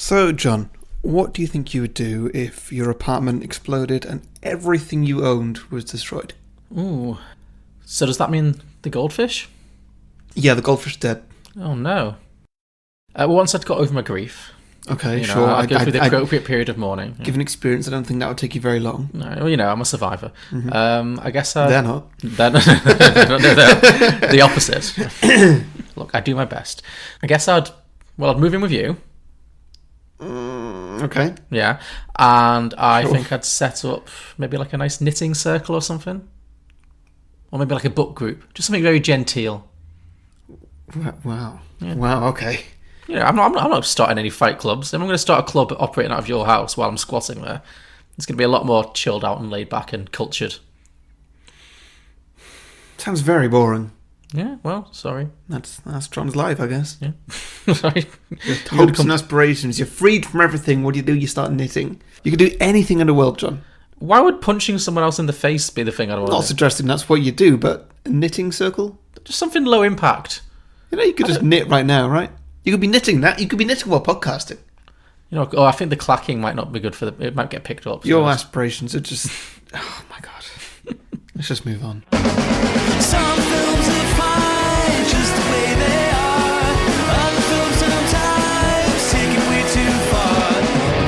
So, John, what do you think you would do if your apartment exploded and everything you owned was destroyed? Ooh. So does that mean the goldfish? Yeah, the goldfish is dead. Oh, no. Well, once I'd got over my grief... Okay, sure. I'd go through the appropriate period of mourning. Given experience, I don't think that would take you very long. No, well, I'm a survivor. Mm-hmm. I guess They're not. They're the opposite. Look, I do my best. I guess I'd move in with you. Okay. Yeah. And I think I'd set up maybe like a nice knitting circle or something. Or maybe like a book group. Just something very genteel. Wow. Yeah. Wow, okay. I'm not starting any fight clubs. If I'm going to start a club operating out of your house while I'm squatting there, it's going to be a lot more chilled out and laid back and cultured. Sounds very boring. Yeah, well, sorry. That's John's life, I guess. Yeah. Sorry. Hopes and aspirations. You're freed from everything. What do? You start knitting. You can do anything in the world, John. Why would punching someone else in the face be the thing I'd want to do? Not suggesting that's what you do, but a knitting circle? Just something low impact. You could just knit right now, right? You could be knitting that. You could be knitting while podcasting. I think the clacking might not be good for it might get picked up. Your aspirations are just... Oh, my God. Let's just move on. Some films are fine just the way they are. Other films sometimes take it way too far.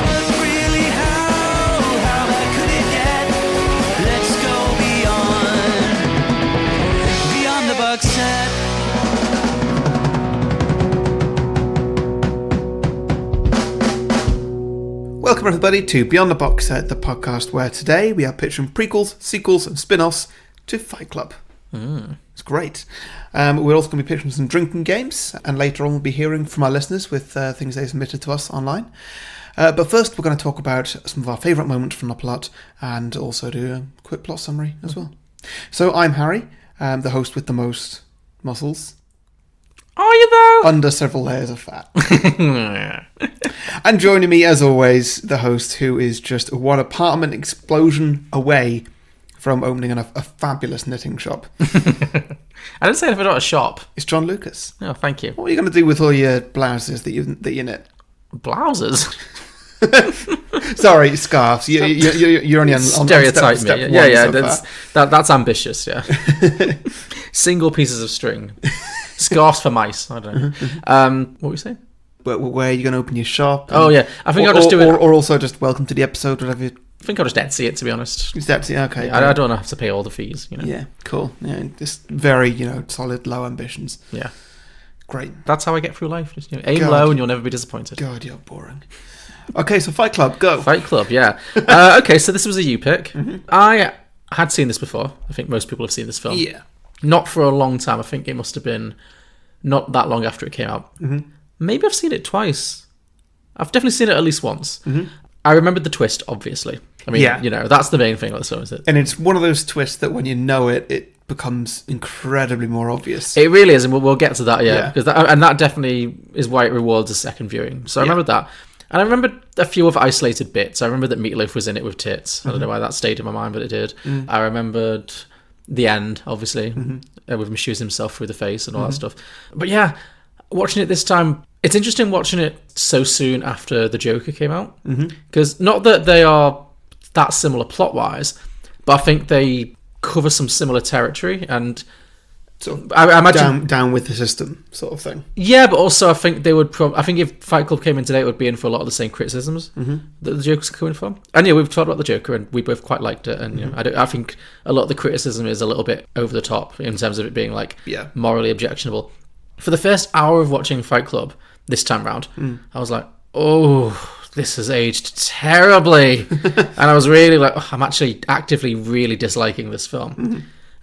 But really, how bad could it get? Let's go beyond the box set. Welcome everybody to Beyond the Box Set, the podcast where today we are pitching prequels, sequels and spin-offs to Fight Club. It's great. We're also going to be pitching some drinking games, and later on we'll be hearing from our listeners with things they submitted to us online. But first we're going to talk about some of our favourite moments from the plot and also do a quick plot summary as well. So I'm Harry, the host with the most muscles. Are you though? Under several layers of fat. And joining me, as always, the host who is just one apartment explosion away from opening a fabulous knitting shop. I didn't say anything about a shop. It's John Lucas. Oh, thank you. What are you going to do with all your blouses that you knit? Blouses? Sorry, scarves. You're only on stereotype step me. one Yeah, so that's ambitious. Yeah. Single pieces of string. Scarves for mice. I don't know. What were you saying? Where are you going to open your shop? Oh, yeah. I think I'll just do it. Or also just welcome to the episode, whatever. I think I'll just Etsy it, to be honest. Just Etsy, okay. Yeah, I don't have to pay all the fees, Yeah, cool. Yeah, just very, solid, low ambitions. Yeah. Great. That's how I get through life. Just aim low and you'll never be disappointed. God, you're boring. Okay, so Fight Club, go. Fight Club, yeah. Okay, so this was a you pick. Mm-hmm. I had seen this before. I think most people have seen this film. Yeah. Not for a long time. I think it must have been not that long after it came out. Mm-hmm. Maybe I've seen it twice. I've definitely seen it at least once. Mm-hmm. I remembered the twist, obviously. I mean, that's the main thing about the film, is it? And it's one of those twists that when you know it, it becomes incredibly more obvious. It really is, and we'll get to that, because that definitely is why it rewards a second viewing. So I remembered that. And I remembered a few of isolated bits. I remember that Meatloaf was in it with tits. I don't know why that stayed in my mind, but it did. Mm. I remembered the end, obviously, with him shooting himself through the face and all that stuff. But yeah, watching it this time, it's interesting watching it so soon after The Joker came out. Because not that they are that similar plot-wise, but I think they cover some similar territory. And so I imagine down with the system sort of thing. Yeah, but also I think they would I think if Fight Club came in today, it would be in for a lot of the same criticisms that the Joker's coming from. And yeah, we've talked about the Joker, and we both quite liked it. And I think a lot of the criticism is a little bit over the top in terms of it being morally objectionable. For the first hour of watching Fight Club this time round, I was like, oh, this has aged terribly. And I was really like, I'm actually actively really disliking this film.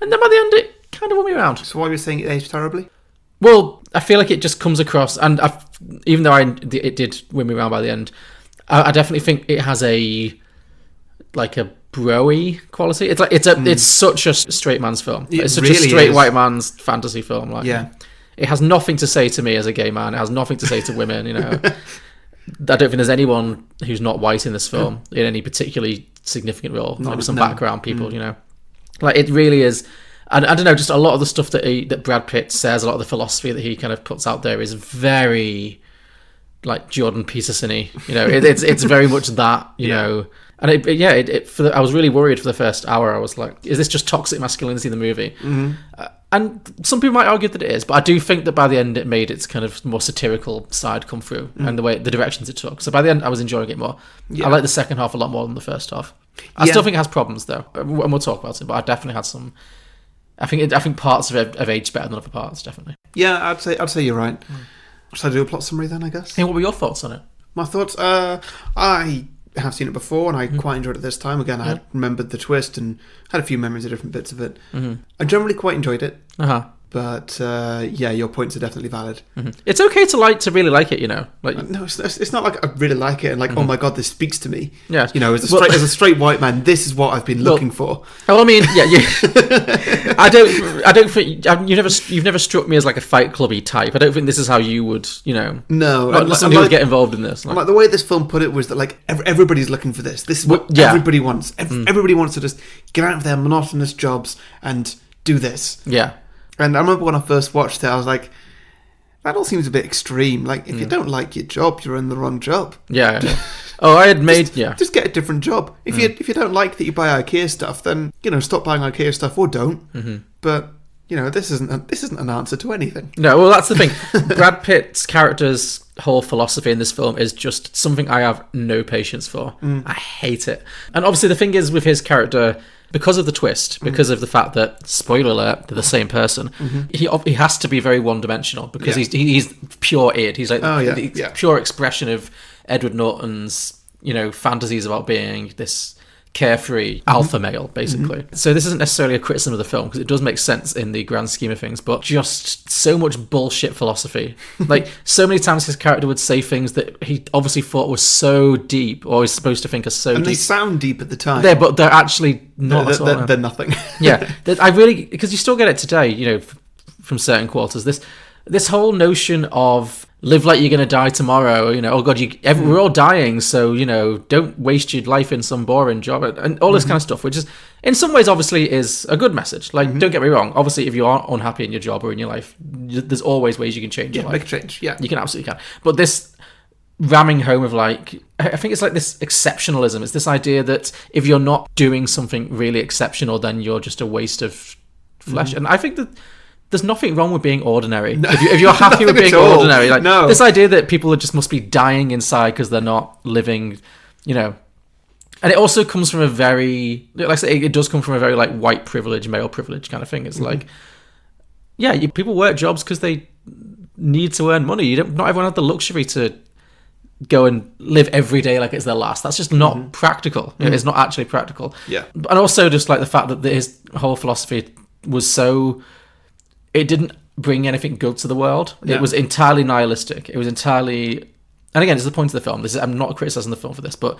And then by the end, it kind of won me around. So why were you saying it aged terribly? Well, I feel like it just comes across, and even though it did win me around by the end, I definitely think it has a bro-y quality. It's such a straight man's film. It's such really a straight is. White man's fantasy film. It has nothing to say to me as a gay man. It has nothing to say to women. I don't think there's anyone who's not white in this film in any particularly significant role. Maybe some background people. It really is. And I don't know, just a lot of the stuff that Brad Pitt says, a lot of the philosophy that he kind of puts out there is very like Jordan Peterson-y. You know, it's very much that. You know. And I was really worried for the first hour. I was like, is this just toxic masculinity in the movie? And some people might argue that it is, but I do think that by the end it made its kind of more satirical side come through and the directions it took. So by the end I was enjoying it more. I like the second half a lot more than the first half. I still think it has problems though, and we'll talk about it, but I definitely had some... I think parts of it have aged better than other parts, definitely. Yeah, I'd say you're right. Should I do a plot summary then, I guess? Hey, what were your thoughts on it? My thoughts? I have seen it before, and I quite enjoyed it this time. Again, I had remembered the twist and had a few memories of different bits of it. I generally quite enjoyed it. But your points are definitely valid. It's okay to really like it, you know. Like no, it's not like I really like it and like oh my god, this speaks to me. Yeah, you know, as a straight white man, this is what I've been looking for. Well, I mean, I don't think you've never struck me as like a Fight Clubby type. I don't think this is how you would, you know. No, not somebody who would get involved in this. Like the way this film put it was that like everybody's looking for this. This is what everybody wants. Everybody wants to just get out of their monotonous jobs and do this. Yeah. And I remember when I first watched it, I was like, that all seems a bit extreme. Like, if you don't like your job, you're in the wrong job. Yeah. I had made... Just get a different job. If you don't like that you buy IKEA stuff, then, you know, stop buying IKEA stuff or don't. But, you know, this isn't an answer to anything. No, well, that's the thing. Brad Pitt's character's whole philosophy in this film is just something I have no patience for. I hate it. And obviously the thing is with his character... Because of the twist, because of the fact that, spoiler alert, they're the same person, he has to be very one-dimensional because he's pure id. He's like the pure expression of Edward Norton's, you know, fantasies about being this carefree alpha male, basically. So this isn't necessarily a criticism of the film because it does make sense in the grand scheme of things, but just so much bullshit philosophy. Like, so many times his character would say things that he obviously thought were so deep, or he's supposed to think are so deep. And they sound deep at the time. But they're actually not. They're nothing. I really... Because you still get it today, you know, from certain quarters. This whole notion of live like you're going to die tomorrow, you know, oh god, we're all dying, so, you know, don't waste your life in some boring job, and all this kind of stuff, which is, in some ways, obviously, is a good message. Like, don't get me wrong, obviously, if you are unhappy in your job or in your life, there's always ways you can change your life. Make a change, You can absolutely can. But this ramming home of, like, I think it's like this exceptionalism. It's this idea that if you're not doing something really exceptional, then you're just a waste of flesh. And I think that there's nothing wrong with being ordinary. No, if you're happy with being ordinary, like this idea that people just must be dying inside because they're not living, you know. And it also comes from a very, like I say, it does come from a very like white privilege, male privilege kind of thing. It's like, people work jobs because they need to earn money. Not everyone has the luxury to go and live every day like it's their last. That's just not practical. It's not actually practical. Yeah. And also just like the fact that his whole philosophy was so... It didn't bring anything good to the world. No. It was entirely nihilistic. It was entirely... And again, it's the point of the film. I'm not criticizing the film for this, but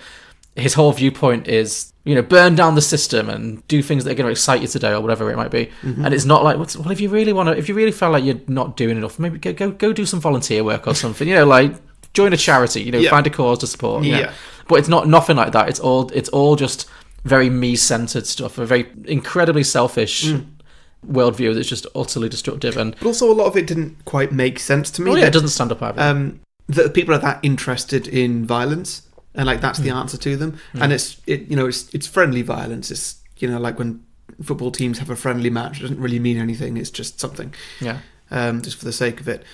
his whole viewpoint is, you know, burn down the system and do things that are going to excite you today or whatever it might be. And it's not like, well, if you really feel like you're not doing enough, maybe go do some volunteer work or something. You know, like join a charity. You know, find a cause to support. Yeah. But it's nothing like that. It's all just very me-centered stuff. A very incredibly selfish worldview that's just utterly destructive. But also a lot of it didn't quite make sense to me. It doesn't stand up either. That people are that interested in violence and like that's the answer to them. And it's friendly violence. It's, you know, like when football teams have a friendly match, it doesn't really mean anything. It's just something. Yeah. Just for the sake of it.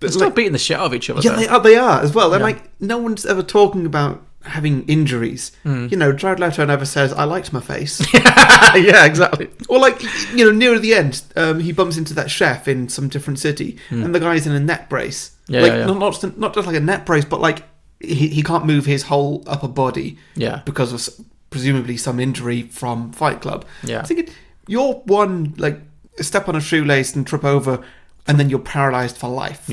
But they're still beating the shit out of each other. Yeah, they are as well. They're like, no one's ever talking about having injuries. You know, Jared Leto never says, I liked my face. Yeah, exactly. Or like, you know, near the end, he bumps into that chef in some different city and the guy's in a neck brace. Not just like a neck brace, but like he can't move his whole upper body because of presumably some injury from Fight Club. I think you're one, like, step on a shoelace and trip over and then you're paralysed for life.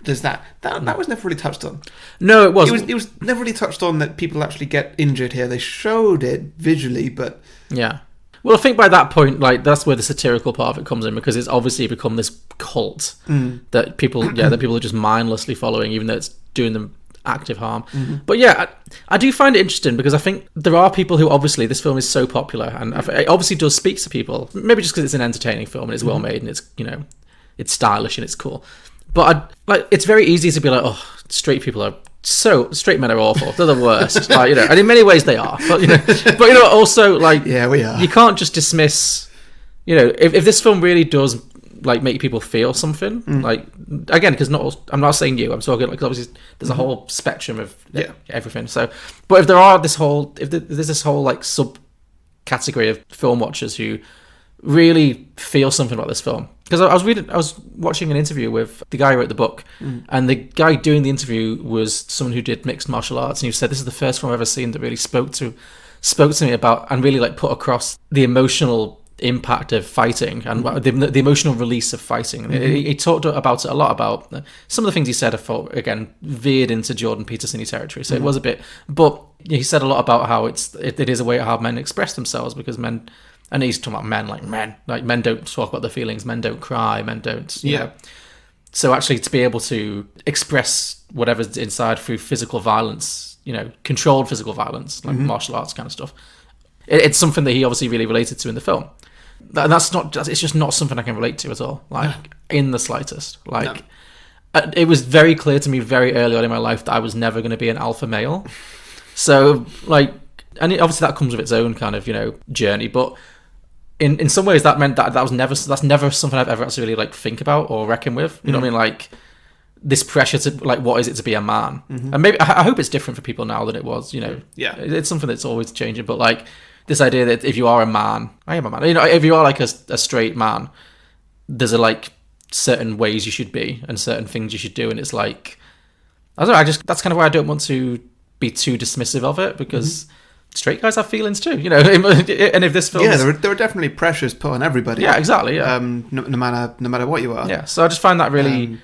There's that was never really touched on. No, it wasn't. It was never really touched on that people actually get injured here. They showed it visually, but well, I think by that point, like, that's where the satirical part of it comes in, because it's obviously become this cult that people are just mindlessly following, even though it's doing them active harm. But I do find it interesting because I think there are people who, obviously, this film is so popular and it obviously does speak to people. Maybe just because it's an entertaining film and it's well made and it's, you know, it's stylish and it's cool. But it's very easy to be like, oh, straight men are awful. They're the worst. And in many ways they are. But also yeah, we are. You can't just dismiss. If this film really does make people feel something, again, because I'm not saying you. I'm talking because obviously there's a whole spectrum of everything. So, but if there's this whole subcategory of film watchers who really feel something about this film. Because I was watching an interview with the guy who wrote the book, and the guy doing the interview was someone who did mixed martial arts, and he said this is the first film I've ever seen that really spoke to me about and really put across the emotional impact of fighting and the emotional release of fighting. He talked about it a lot. About some of the things he said, I thought again veered into Jordan Peterson-y territory, so it was a bit. But he said a lot about how it is a way of how men express themselves, because men. And he's talking about men. Men don't talk about their feelings. Men don't cry. Men don't. You know. So actually, to be able to express whatever's inside through physical violence, controlled physical violence, like martial arts kind of stuff, it's something that he obviously really related to in the film. And it's just not something I can relate to at all, in the slightest. It was very clear to me very early on in my life that I was never going to be an alpha male. So, and obviously that comes with its own kind of, journey, but in some ways that meant that's never something I've ever actually really think about or reckon with. You know what I mean? This pressure to what is it to be a man? And maybe I hope it's different for people now than it was. It's something that's always changing. But this idea that if you are a man, I am a man. If you are a straight man, there's certain ways you should be and certain things you should do, and it's I don't know. That's kind of why I don't want to be too dismissive of it, because. Straight guys have feelings too, and if this film, there are definitely pressures put on everybody. Yeah, exactly. Yeah, no matter what you are. Yeah, so I just find that really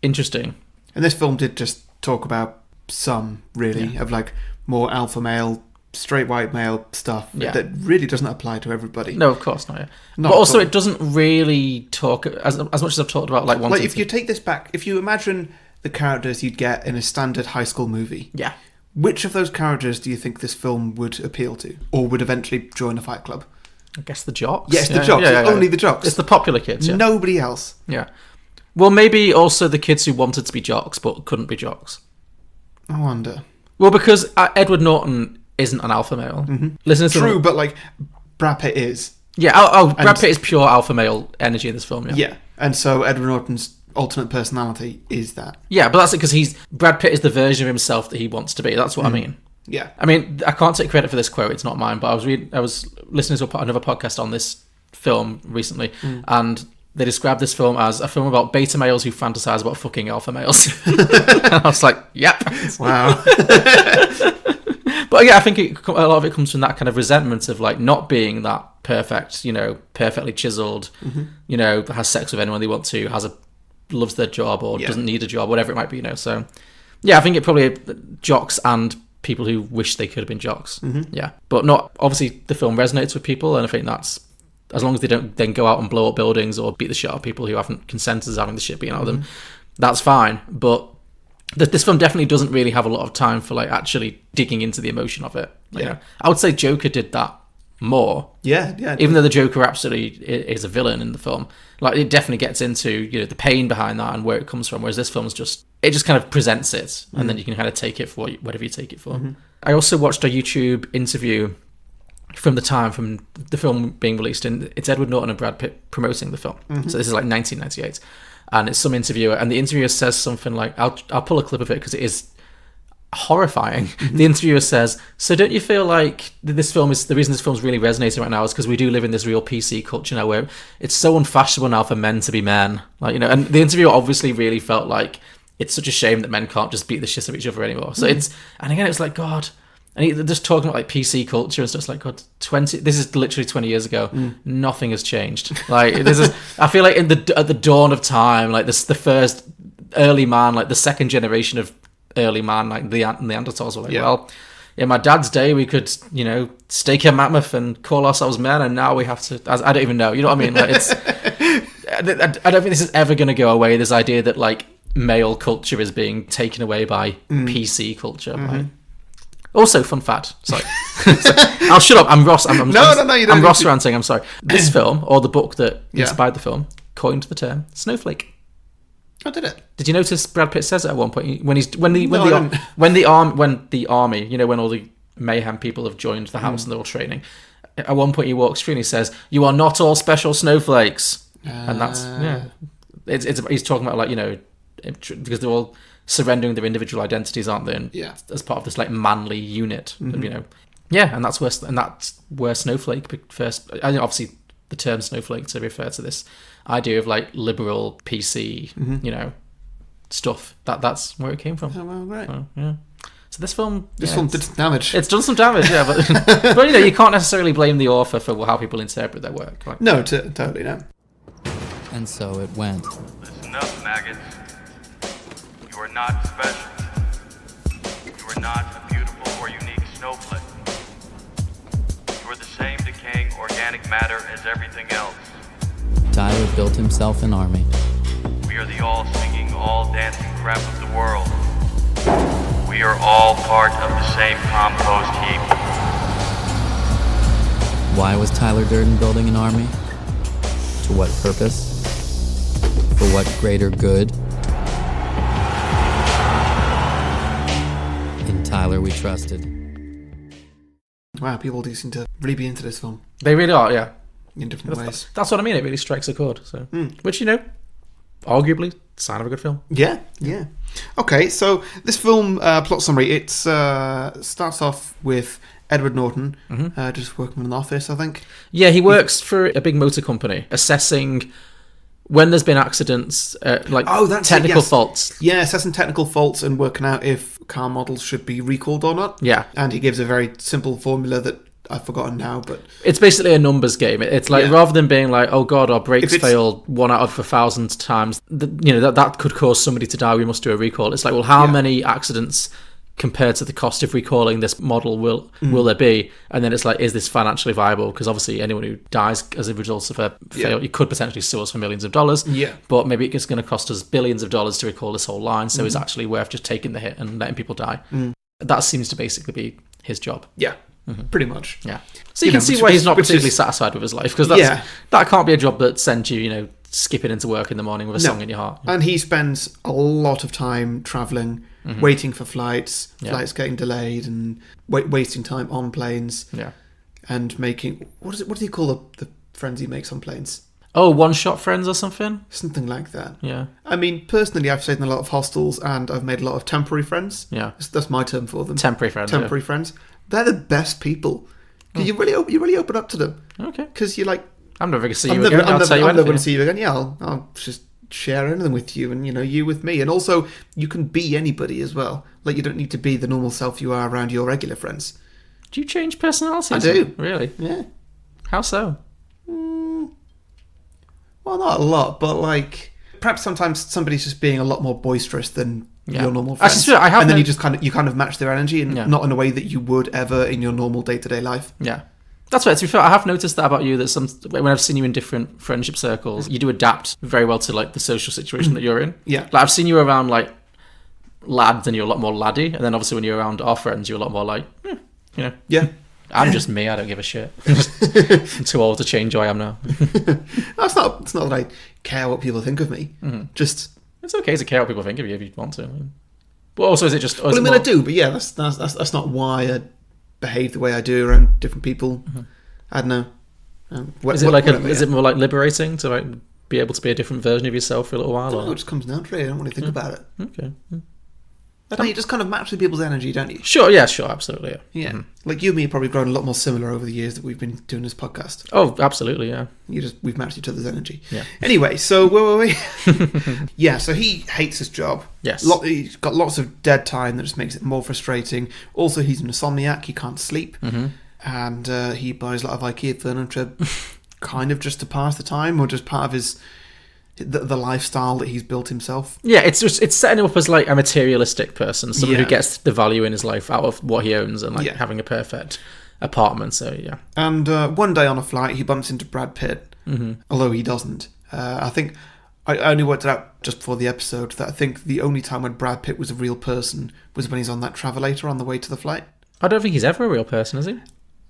interesting. And this film did just talk about some of more alpha male, straight white male stuff that really doesn't apply to everybody. No, of course not. Yeah. But also, it doesn't really talk as much as I've talked about if you take this back, if you imagine the characters you'd get in a standard high school movie. Yeah. Which of those characters do you think this film would appeal to, or would eventually join a fight club? I guess the jocks. Yes, the jocks. Yeah. Only the jocks. It's the popular kids. Yeah. Nobody else. Yeah. Well, maybe also the kids who wanted to be jocks but couldn't be jocks. I wonder. Well, because Edward Norton isn't an alpha male. Listen to True, but Brad Pitt is. Yeah. Brad Pitt is pure alpha male energy in this film. Yeah. Yeah, and so Edward Norton's alternate personality is that. Yeah, but that's it, because Brad Pitt is the version of himself that he wants to be. That's what I mean. Yeah. I mean, I can't take credit for this quote. It's not mine, but I was listening to another podcast on this film recently, and they described this film as a film about beta males who fantasize about fucking alpha males. And I was like, yep. Wow. But yeah, I think a lot of it comes from that kind of resentment of not being that perfect, perfectly chiseled, has sex with anyone they want to, loves their job or doesn't need a job, whatever it might be, So, yeah, I think it probably jocks and people who wish they could have been jocks. Yeah, but not obviously the film resonates with people, and I think that's as long as they don't then go out and blow up buildings or beat the shit out of people who haven't consented to having the shit beaten out of them. That's fine, but this film definitely doesn't really have a lot of time for actually digging into the emotion of it. I would say Joker did that more. Yeah. Even though the Joker absolutely is a villain in the film, it definitely gets into the pain behind that and where it comes from. Whereas this film just kind of presents it, and then you can kind of take it for whatever you take it for. I also watched a YouTube interview from the time from the film being released, and it's Edward Norton and Brad Pitt promoting the film. So this is 1998, and it's some interviewer, and the interviewer says something I'll pull a clip of it because it is horrifying. The interviewer says, so don't you feel like this film is the reason this film's really resonating right now is because we do live in this real PC culture now where it's so unfashionable now for men to be men, and the interviewer obviously really felt like it's such a shame that men can't just beat the shit out of each other anymore. So it's like, God, and they're just talking about PC culture and stuff. It's God, this is literally 20 years ago. Nothing has changed. I feel like at the dawn of time, this the first early man, the second generation of early man, the Neanderthals were well, in my dad's day we could stake a mammoth and call ourselves men, and now we have to, I don't even know, you know what I mean? It's I don't think this is ever going to go away, this idea that male culture is being taken away by PC culture. Also, fun fact, sorry. I'll shut up, I'm Ross. I'm Ross ranting, I'm sorry. This film, or the book that inspired the film, coined the term snowflake. Oh, did it? Did you notice Brad Pitt says it at one point when the army, you know, when all the mayhem people have joined the house and they're all training. At one point, he walks through and he says, "You are not all special snowflakes," and that's he's talking about, like, you know, because they're all surrendering their individual identities, aren't they? And as part of this like manly unit, you know, and that's where snowflake first. I mean, obviously, the term snowflake to refer to this idea of like liberal PC, you know, stuff. That's where it came from. Oh, well, great. So this film did some damage. It's done some damage, but but you know, you can't necessarily blame the author for how people interpret their work. Right? No, totally no. And so it went. Listen up, maggots. You are not special. You are not a beautiful or unique snowflake. You are the same decaying organic matter as everything else. Tyler built himself an army. We are the all-singing, all-dancing crap of the world. We are all part of the same compost heap. Why was Tyler Durden building an army? To what purpose? For what greater good? In Tyler we trusted. Wow, people do seem to really be into this film They really are, yeah. in different ways. That's what I mean. It really strikes a chord. So, which, you know, arguably sign of a good film. Yeah. Okay, so this film, plot summary, it starts off with Edward Norton just working in an office, I think. Yeah, he works for a big motor company, assessing when there's been accidents, that's technical yes. faults. Yeah, assessing technical faults and working out if car models should be recalled or not. Yeah. And he gives a very simple formula that I've forgotten now, but it's basically a numbers game. It's like, rather than being like, oh god, our brakes failed 1 out of 1,000 times, you know, that could cause somebody to die, we must do a recall. It's like, well, how many accidents compared to the cost of recalling this model will there be? And then it's like, is this financially viable? Because obviously anyone who dies as a result of a fail, you could potentially sue us for millions of dollars. Yeah. But maybe it's going to cost us billions of dollars to recall this whole line, so it's actually worth just taking the hit and letting people die. That seems to basically be his job. yeah, pretty much. Yeah. So you can see why he's not particularly satisfied with his life, because that can't be a job that sends you, you know, skipping into work in the morning with a song in your heart. And he spends a lot of time travelling, waiting for flights getting delayed, and wasting time on planes. Yeah. And making what do you call the friends he makes on planes? Oh, one-shot friends or something? Something like that. Yeah. I mean, personally, I've stayed in a lot of hostels and I've made a lot of temporary friends. Yeah. That's my term for them. Temporary friends. Temporary friends. They're the best people. You really open up to them. Okay. Because you're like, I'm never going to see I'm you never, again. I'm I'll tell you never going anything. to see you again. Yeah, I'll just share anything with you, and, you know, you with me. And also, you can be anybody as well. Like, you don't need to be the normal self you are around your regular friends. Do you change personalities? I do. Really? Yeah. How so? Well, not a lot, but like, perhaps sometimes somebody's just being a lot more boisterous than your normal friends. Actually, I have and then you kind of match their energy, and not in a way that you would ever in your normal day-to-day life. Yeah. That's right. To be fair, I have noticed that about you, that when I've seen you in different friendship circles, you do adapt very well to like the social situation that you're in. Yeah. Like, I've seen you around like lads and you're a lot more laddie, and then obviously when you're around our friends, you're a lot more like, you know. Yeah. I'm just me. I don't give a shit. I'm too old to change who I am now. It's not that I care what people think of me. Just it's okay to care what people think of you if you want to. But also, is it just? Well, I mean, I do, but yeah, that's not why I behave the way I do around different people. I don't know. Is it more like liberating to like be able to be a different version of yourself for a little while? I don't know, it just comes naturally. I don't want to think about it. Okay. I don't know, you just kind of match with people's energy, don't you? Sure, absolutely. Yeah. Like you and me have probably grown a lot more similar over the years that we've been doing this podcast. Oh, absolutely, yeah. We've matched each other's energy. Yeah. Anyway, so where were we? Yeah, so he hates his job. Yes. He's got lots of dead time that just makes it more frustrating. Also, he's an insomniac, he can't sleep. And he buys a lot of IKEA furniture kind of just to pass the time, or just part of the lifestyle that he's built himself. Yeah, it's setting him up as like a materialistic person, someone who gets the value in his life out of what he owns and like having a perfect apartment. So yeah. And one day on a flight, he bumps into Brad Pitt, although he doesn't. I think I only worked it out just before the episode that I think the only time when Brad Pitt was a real person was when he's on that travelator on the way to the flight. I don't think he's ever a real person, is he?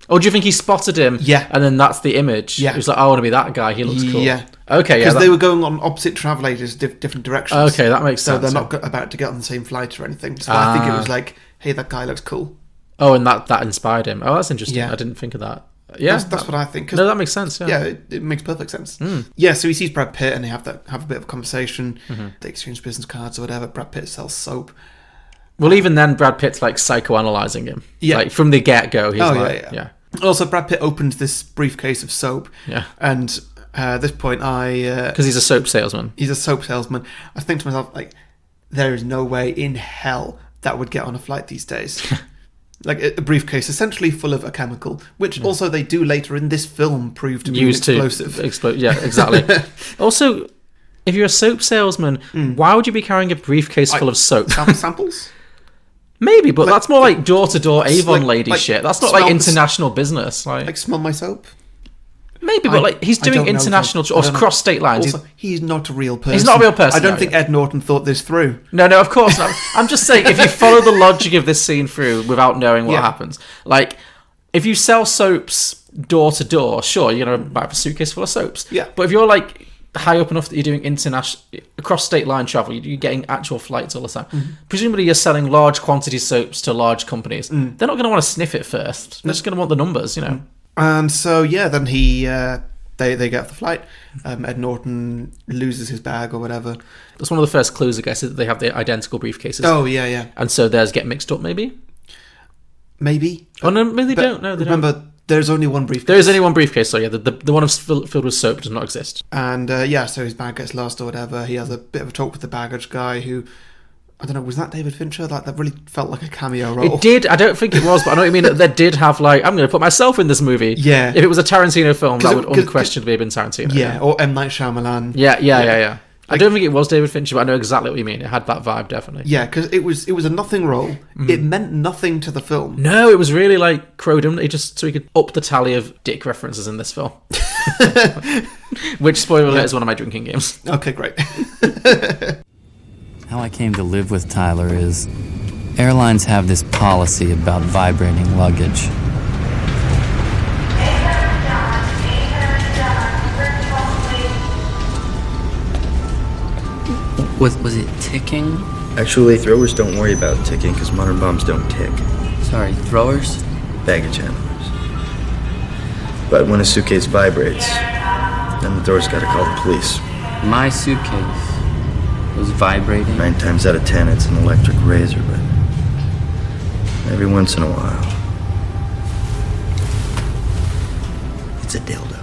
Or do you think he spotted him? Yeah. And then that's the image? Yeah. He was like, I want to be that guy. He looks cool. Yeah. Okay, yeah. Because they were going on opposite travel agents, different directions. Okay, that makes sense. So they're not about to get on the same flight or anything. So I think it was like, hey, that guy looks cool. Oh, and that inspired him. Oh, that's interesting. Yeah. I didn't think of that. Yeah, that's what I think. No, that makes sense. Yeah, it makes perfect sense. Yeah, so he sees Brad Pitt and they have a bit of a conversation. They exchange business cards or whatever. Brad Pitt sells soap. Well, even then, Brad Pitt's like psychoanalyzing him. Yeah, like from the get go. He's yeah. Also, Brad Pitt opens this briefcase of soap. Yeah, and at this point, because he's a soap salesman. He's a soap salesman. I think to myself, like, there is no way in hell that would get on a flight these days. Like a briefcase essentially full of a chemical, which also they do later in this film prove to be explosive. Yeah, exactly. Also, if you're a soap salesman, why would you be carrying a briefcase full of soap? Samples? Maybe, but that's more like door-to-door Avon lady shit. That's not like international business. Like smell my soap? Maybe, but like he's doing international or cross state lines. Also, he's not a real person. He's not a real person. I don't think Ed Norton thought this through. No, of course not. I'm just saying, if you follow the logic of this scene through without knowing what happens, like if you sell soaps door to door, sure, you're gonna buy a suitcase full of soaps. Yeah. But if you're like high up enough that you're doing international across state line travel, you're getting actual flights all the time. Presumably, you're selling large quantities of soaps to large companies. They're not going to want to sniff it first. They're just going to want the numbers, And so then he. They get off the flight. Ed Norton loses his bag or whatever. That's one of the first clues, I guess, is that they have the identical briefcases. Oh, yeah. And so theirs get mixed up, maybe? Maybe. Oh, no, maybe they don't. No, they remember, don't. There's only one briefcase. There is only one briefcase, so yeah, the one filled with soap does not exist. And so his bag gets lost or whatever. He has a bit of a talk with the baggage guy who... I don't know, was that David Fincher? That really felt like a cameo role. It did. I don't think it was, but I know what you mean. They did have, like, I'm going to put myself in this movie. Yeah. If it was a Tarantino film, that would unquestionably have been Tarantino. Yeah, or M. Night Shyamalan. Yeah. I don't think it was David Fincher, but I know exactly what you mean. It had that vibe, definitely. Yeah, because it was a nothing role. It meant nothing to the film. No, it was really like Crowdham. So he could up the tally of dick references in this film. Which, spoiler alert, is one of my drinking games. Okay, great. How I came to live with Tyler is airlines have this policy about vibrating luggage. Was it ticking? Actually, throwers don't worry about ticking because modern bombs don't tick. Sorry, throwers? Baggage handlers. But when a suitcase vibrates, then the throwers gotta call the police. My suitcase was vibrating. 9 times out of 10, it's an electric razor, but every once in a while, it's a dildo.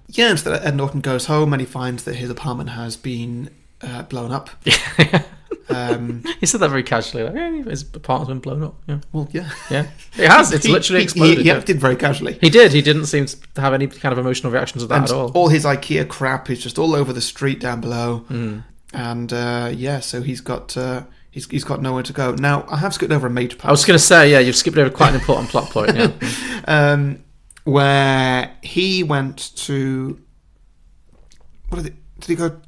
Yeah, instead Ed Norton goes home and he finds that his apartment has been blown up. He said that very casually, like, his apartment's been blown up. Yeah. Well, yeah. Yeah. It has. It's literally exploded. He acted very casually. He did. He didn't seem to have any kind of emotional reactions to that at all. All his IKEA crap is just all over the street down below. And so he's got nowhere to go. Now, I have skipped over a major part. I was going to say, yeah, you've skipped over quite an important plot point. Yeah. Where he went to... Did he go...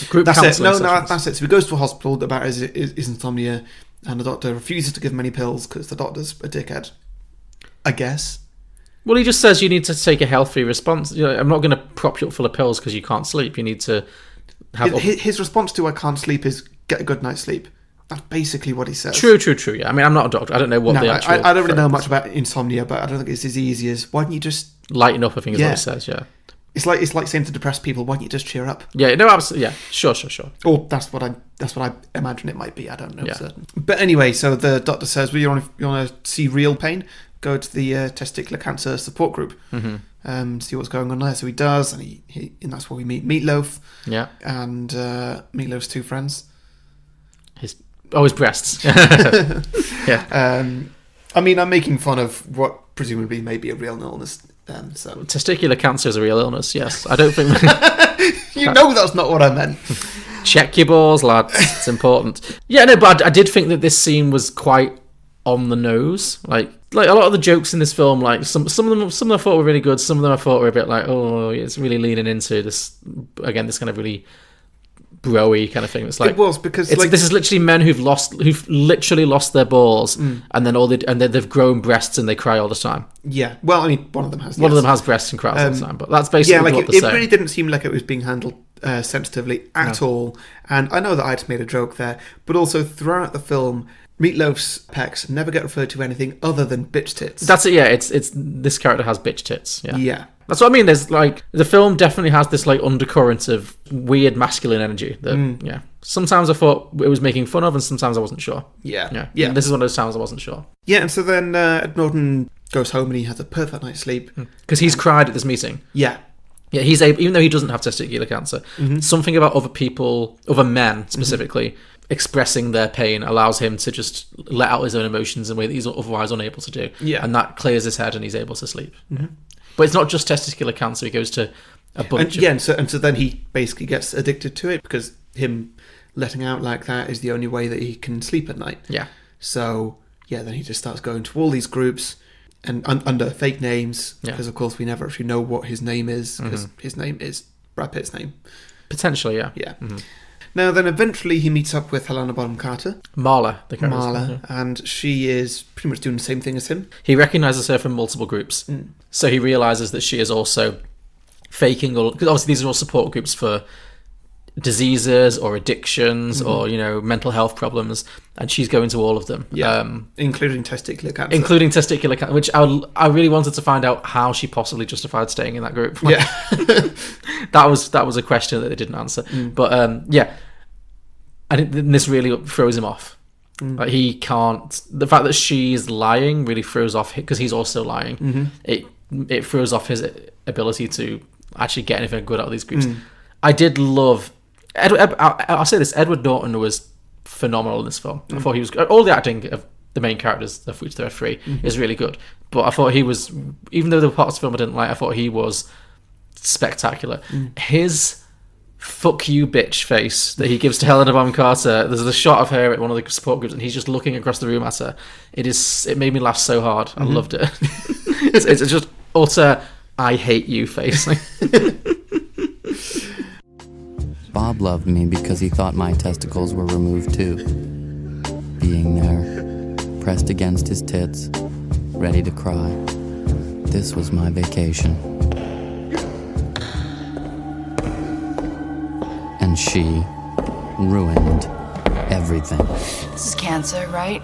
Group that's it. No, sessions. that's it. So he goes to a hospital about his insomnia, and the doctor refuses to give him any pills because the doctor's a dickhead, I guess. Well, he just says you need to take a healthy response. I'm not going to prop you up full of pills because you can't sleep. You need to have... His response to I can't sleep is get a good night's sleep. That's basically what he says. True, yeah. I mean, I'm not a doctor. I don't know what the actual... I don't really know much about insomnia, but I don't think it's as easy as why don't you just... Lighten up, I think is what he says, yeah. It's like saying to depressed people, why don't you just cheer up? Yeah, no, absolutely, yeah. Sure. Or that's what I imagine it might be. I don't know for certain. But anyway, so the doctor says, well, you want to see real pain? Go to the testicular cancer support group. See what's going on there. So he does, and he and that's where we meet Meatloaf. Yeah. And Meatloaf's two friends. His breasts. Yeah. I mean, I'm making fun of what presumably may be a real illness. So testicular cancer is a real illness. Yes, I don't think you know that's not what I meant. Check your balls, lads. It's important. Yeah, no, but I did think that this scene was quite on the nose. Like a lot of the jokes in this film, like some of them I thought were really good. Some of them I thought were a bit like, oh, it's really leaning into this again. This kind of really bro-y kind of thing. It's like it was because this is literally men who've literally lost their balls, and then they've grown breasts and they cry all the time. Yeah, well, I mean, one of them has. One of them has breasts and cries all the time, but that's basically what they're it saying. really didn't seem like it was being handled sensitively at all. And I know that I just made a joke there, but also throughout the film, Meatloaf's pecs never get referred to anything other than bitch tits. That's it. Yeah, it's this character has bitch tits. Yeah. Yeah. That's what I mean. There's like the film definitely has this like undercurrent of weird masculine energy that yeah. Sometimes I thought it was making fun of, and sometimes I wasn't sure. Yeah. Yeah. And this is one of those times I wasn't sure. Yeah, and so then Ed Norton goes home and he has a perfect night's sleep. Because he's cried at this meeting. Yeah. Yeah, he's able, even though he doesn't have testicular cancer, something about other men specifically, expressing their pain allows him to just let out his own emotions in a way that he's otherwise unable to do. Yeah. And that clears his head and he's able to sleep. But it's not just testicular cancer, he goes to a bunch of... Yeah, and so then he basically gets addicted to it because him letting out like that is the only way that he can sleep at night. Yeah. So, yeah, then he just starts going to all these groups and under fake names because, of course, we never actually know what his name is because his name is Brad Pitt's name. Potentially, yeah. Yeah. Now, then eventually he meets up with Helena Bonham Carter. Marla, the character. Marla, and she is pretty much doing the same thing as him. He recognises her from multiple groups. So he realises that she is also faking all... Because obviously these are all support groups for diseases or addictions or, you know, mental health problems. And she's going to all of them. Yeah, including testicular cancer. Including testicular cancer, which I really wanted to find out how she possibly justified staying in that group. Yeah. that was a question that they didn't answer. But yeah, I think this really throws him off. Like he can't. The fact that she's lying really throws off because he's also lying. It throws off his ability to actually get anything good out of these groups. I did love. I'll say this: Edward Norton was phenomenal in this film. I thought he was all the acting of the main characters, of which there are three, is really good. But I thought he was, even though the parts of the film I didn't like, I thought he was spectacular. His "fuck you, bitch" face that he gives to Helena Bonham Carter. There's a shot of her at one of the support groups, and he's just looking across the room at her. It made me laugh so hard. I loved it. it's just utter "I hate you" face. Bob loved me because he thought my testicles were removed too. Being there, pressed against his tits, ready to cry. This was my vacation. And she ruined everything. This is cancer, right?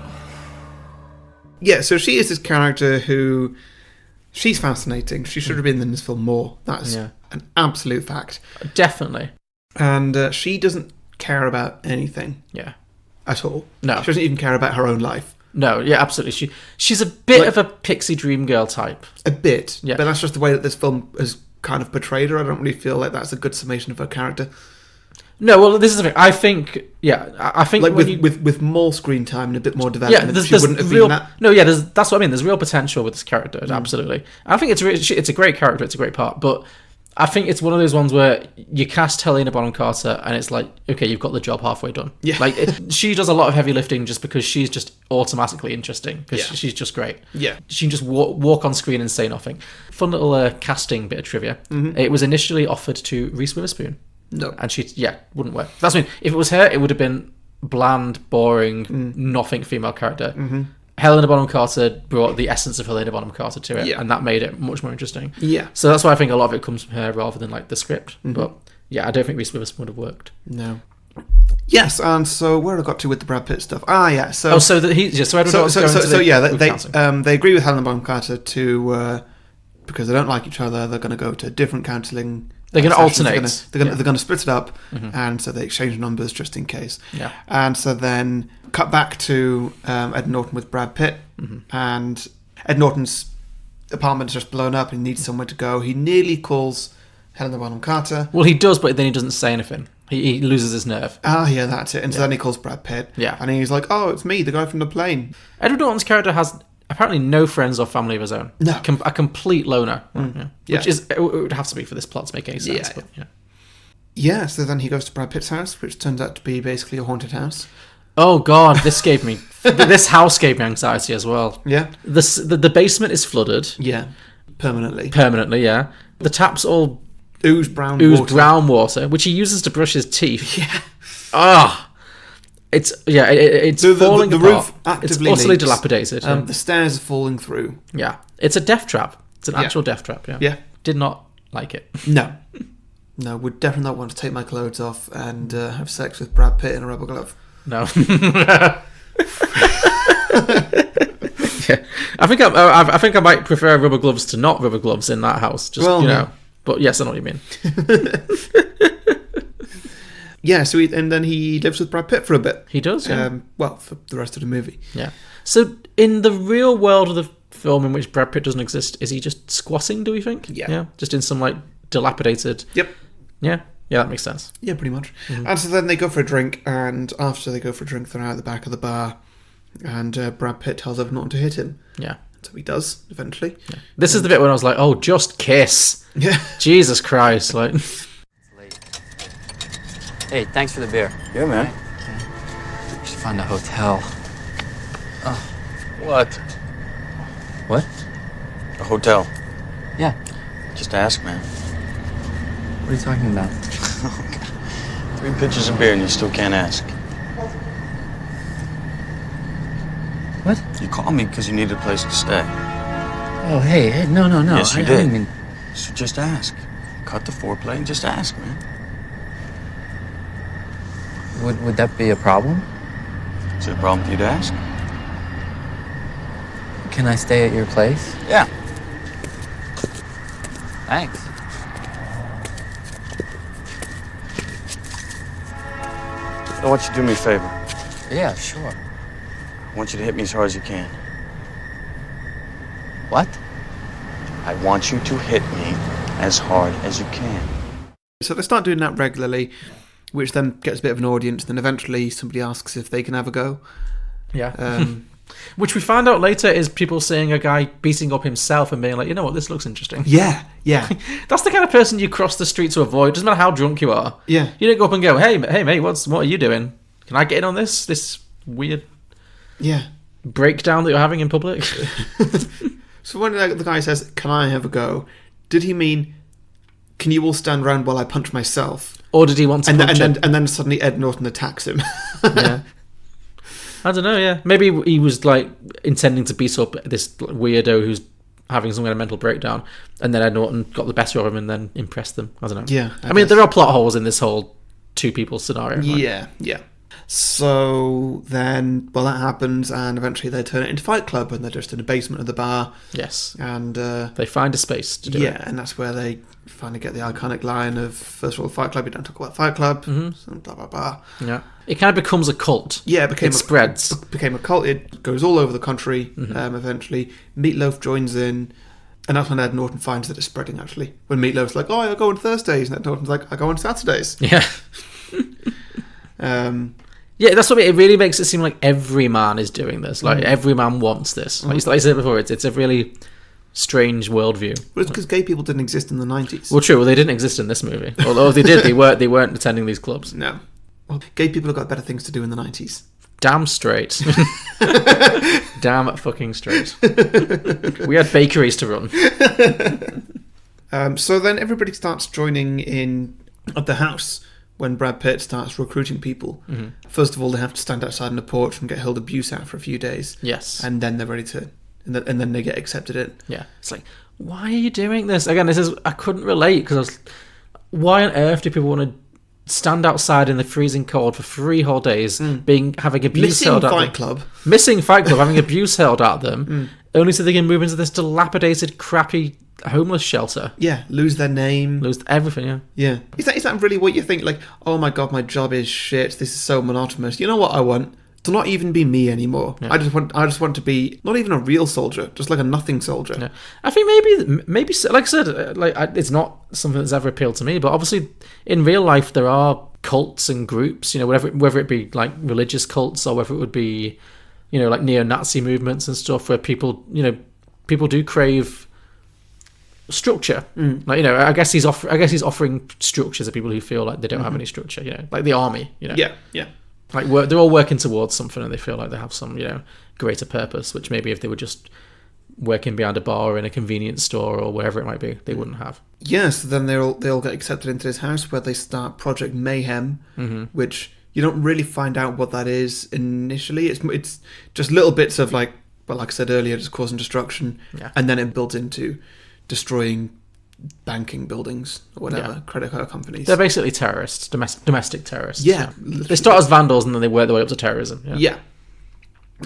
Yeah, so she is this character who... She's fascinating. She should have been in this film more. That's an absolute fact. Definitely. And she doesn't care about anything. Yeah. At all. No. She doesn't even care about her own life. No, yeah, absolutely. She's a bit of a pixie dream girl type. A bit. Yeah. But that's just the way that this film has kind of portrayed her. I don't really feel like that's a good summation of her character. No, well, this is the thing. I think like with more screen time and a bit more development, she wouldn't have been that. No, yeah, that's what I mean. There's real potential with this character, absolutely. I think it's a great character. It's a great part, but I think it's one of those ones where you cast Helena Bonham Carter and it's like, okay, you've got the job halfway done. Yeah. Like she does a lot of heavy lifting just because she's just automatically interesting because she's just great. Yeah. She can just walk on screen and say nothing. Fun little casting bit of trivia. It was initially offered to Reese Witherspoon. No. And she, wouldn't work. That's what I mean. If it was her, it would have been bland, boring, nothing female character. Helena Bonham Carter brought the essence of Helena Bonham Carter to it, and that made it much more interesting. Yeah. So that's why I think a lot of it comes from her rather than like the script. But yeah, I don't think Reese Witherspoon would have worked. No. Yes, and so where I got to with the Brad Pitt stuff? They agree with Helena Bonham Carter to because they don't like each other. They're going to go to different counselling. They're going to alternate. They're going to split it up, and so they exchange numbers just in case. Yeah. And so then cut back to Ed Norton with Brad Pitt, and Ed Norton's apartment's just blown up. He needs somewhere to go. He nearly calls Helena Bonham Carter. Well, he does, but then he doesn't say anything. He loses his nerve. Ah, yeah, that's it. And so then he calls Brad Pitt. Yeah. And he's like, "Oh, it's me, the guy from the plane." Edward Norton's character has apparently no friends or family of his own. No. A complete loner. Yeah. Which is, it would have to be for this plot to make any sense. Yeah, so then he goes to Brad Pitt's house, which turns out to be basically a haunted house. Oh God, this house gave me anxiety as well. Yeah. The basement is flooded. Yeah. Permanently. Permanently, yeah. The tap's all ooze brown water, which he uses to brush his teeth. Yeah. It's falling the apart. roof actively it's utterly leaks. dilapidated. The stairs are falling through. Yeah. It's a death trap. It's an actual death trap, yeah. Yeah. Did not like it. No, would definitely not want to take my clothes off and have sex with Brad Pitt in a rubber glove. No. Yeah. I think I might prefer rubber gloves to not rubber gloves in that house. Just But yes, I know what you mean. Yeah, so then he lives with Brad Pitt for a bit. He does, yeah. For the rest of the movie. Yeah. So in the real world of the film in which Brad Pitt doesn't exist, is he just squatting, do we think? Yeah. Just in some, like, dilapidated... Yep. Yeah, that makes sense. Yeah, pretty much. Mm-hmm. And so then they go for a drink, and after they go for a drink, they're out at the back of the bar, and Brad Pitt tells everyone not to hit him. Yeah. So he does, eventually. Yeah. This is the bit when I was like, oh, just kiss. Yeah. Jesus Christ, like... Hey, thanks for the beer. Yeah, man. We should find a hotel. What? What? A hotel. Yeah. Just ask, man. What are you talking about? 3 pitchers of beer and you still can't ask. What? You called me because you needed a place to stay. Oh, hey, no. Yes, you I did. didn't mean... So just ask. Cut the foreplay and just ask, man. Would that be a problem? Is it a problem for you to ask? Can I stay at your place? Yeah. Thanks. I want you to do me a favor. Yeah, sure. I want you to hit me as hard as you can. What? I want you to hit me as hard as you can. So they start doing that regularly, which then gets a bit of an audience. Then eventually somebody asks if they can have a go. Yeah. Which we find out later is people seeing a guy beating up himself and being like, you know what, this looks interesting. Yeah. That's the kind of person you cross the street to avoid. Doesn't matter how drunk you are. Yeah. You don't go up and go, hey mate, what are you doing? Can I get in on this weird breakdown that you're having in public? So when the guy says, can I have a go? Did he mean, can you all stand around while I punch myself? Or did he want to punch him? And then suddenly Ed Norton attacks him. Yeah. I don't know, yeah. Maybe he was, like, intending to beat up this weirdo who's having some kind of mental breakdown, and then Ed Norton got the better of him and then impressed them. I don't know. Yeah. I mean, there are plot holes in this whole two-people scenario. Yeah. So then, that happens, and eventually they turn it into Fight Club, and they're just in the basement of the bar. Yes. And they find a space to do it. Yeah, and that's where they finally get the iconic line of, first of all, Fight Club, you don't talk about Fight Club, so blah, blah, blah. Yeah. It kind of becomes a cult. Yeah, it spreads. Became a cult. It goes all over the country, eventually. Meatloaf joins in, and that's when Ed Norton finds that it's spreading, actually. When Meatloaf's like, I go on Thursdays, and Ed Norton's like, I go on Saturdays. Yeah. Yeah, that's what it really makes it seem like every man is doing this. Like, every man wants this. Like I said before, it's a really strange worldview. Well, it's because gay people didn't exist in the 90s. Well, true. Well, they didn't exist in this movie. Although if they did, they weren't attending these clubs. No. Well, gay people have got better things to do in the 90s. Damn straight. Damn fucking straight. We had bakeries to run. So then everybody starts joining in at the house when Brad Pitt starts recruiting people. First of all, they have to stand outside on the porch and get held abuse out for a few days. Yes. And then they're ready to... And then they get accepted in. Yeah. It's like, why are you doing this? Again, I couldn't relate, because why on earth do people want to stand outside in the freezing cold for 3 whole days, having abuse held at them? Missing Fight Club, having abuse held at them, only so they can move into this dilapidated, crappy homeless shelter. Yeah, lose their name. Lose everything, Yeah. Is that really what you think? Like, oh my god, my job is shit, this is so monotonous. You know what I want? To not even be me anymore. Yeah. I just want to be not even a real soldier, just like a nothing soldier. Yeah. I think maybe like I said, it's not something that's ever appealed to me. But obviously, in real life, there are cults and groups. You know, whether it be like religious cults or whether it would be, you know, like neo-Nazi movements and stuff, where people do crave structure. Like, you know, I guess he's offering structure to people who feel like they don't have any structure. You know, like the army. You know. Yeah. Like, they're all working towards something, and they feel like they have some, you know, greater purpose, which maybe if they were just working behind a bar or in a convenience store or wherever it might be, they wouldn't have. Yes, then they all get accepted into his house where they start Project Mayhem, which you don't really find out what that is initially. It's just little bits of like I said earlier, just causing destruction, and then it builds into destroying banking buildings or whatever, credit card companies. They're basically terrorists, domestic terrorists. Yeah. They start as vandals and then they work their way up to terrorism. Yeah.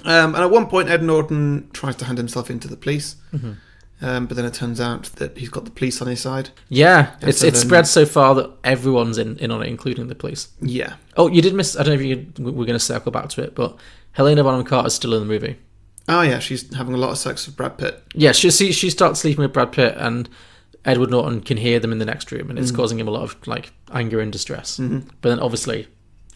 And at one point, Ed Norton tries to hand himself into the police, but then it turns out that he's got the police on his side. Yeah, And it's spread so far that everyone's in on it, including the police. Yeah. Oh, you did miss... I don't know if we're going to circle back to it, but Helena Bonham Carter's still in the movie. Oh, yeah, she's having a lot of sex with Brad Pitt. Yeah, she starts sleeping with Brad Pitt, and Edward Norton can hear them in the next room, and it's causing him a lot of like anger and distress. But then obviously,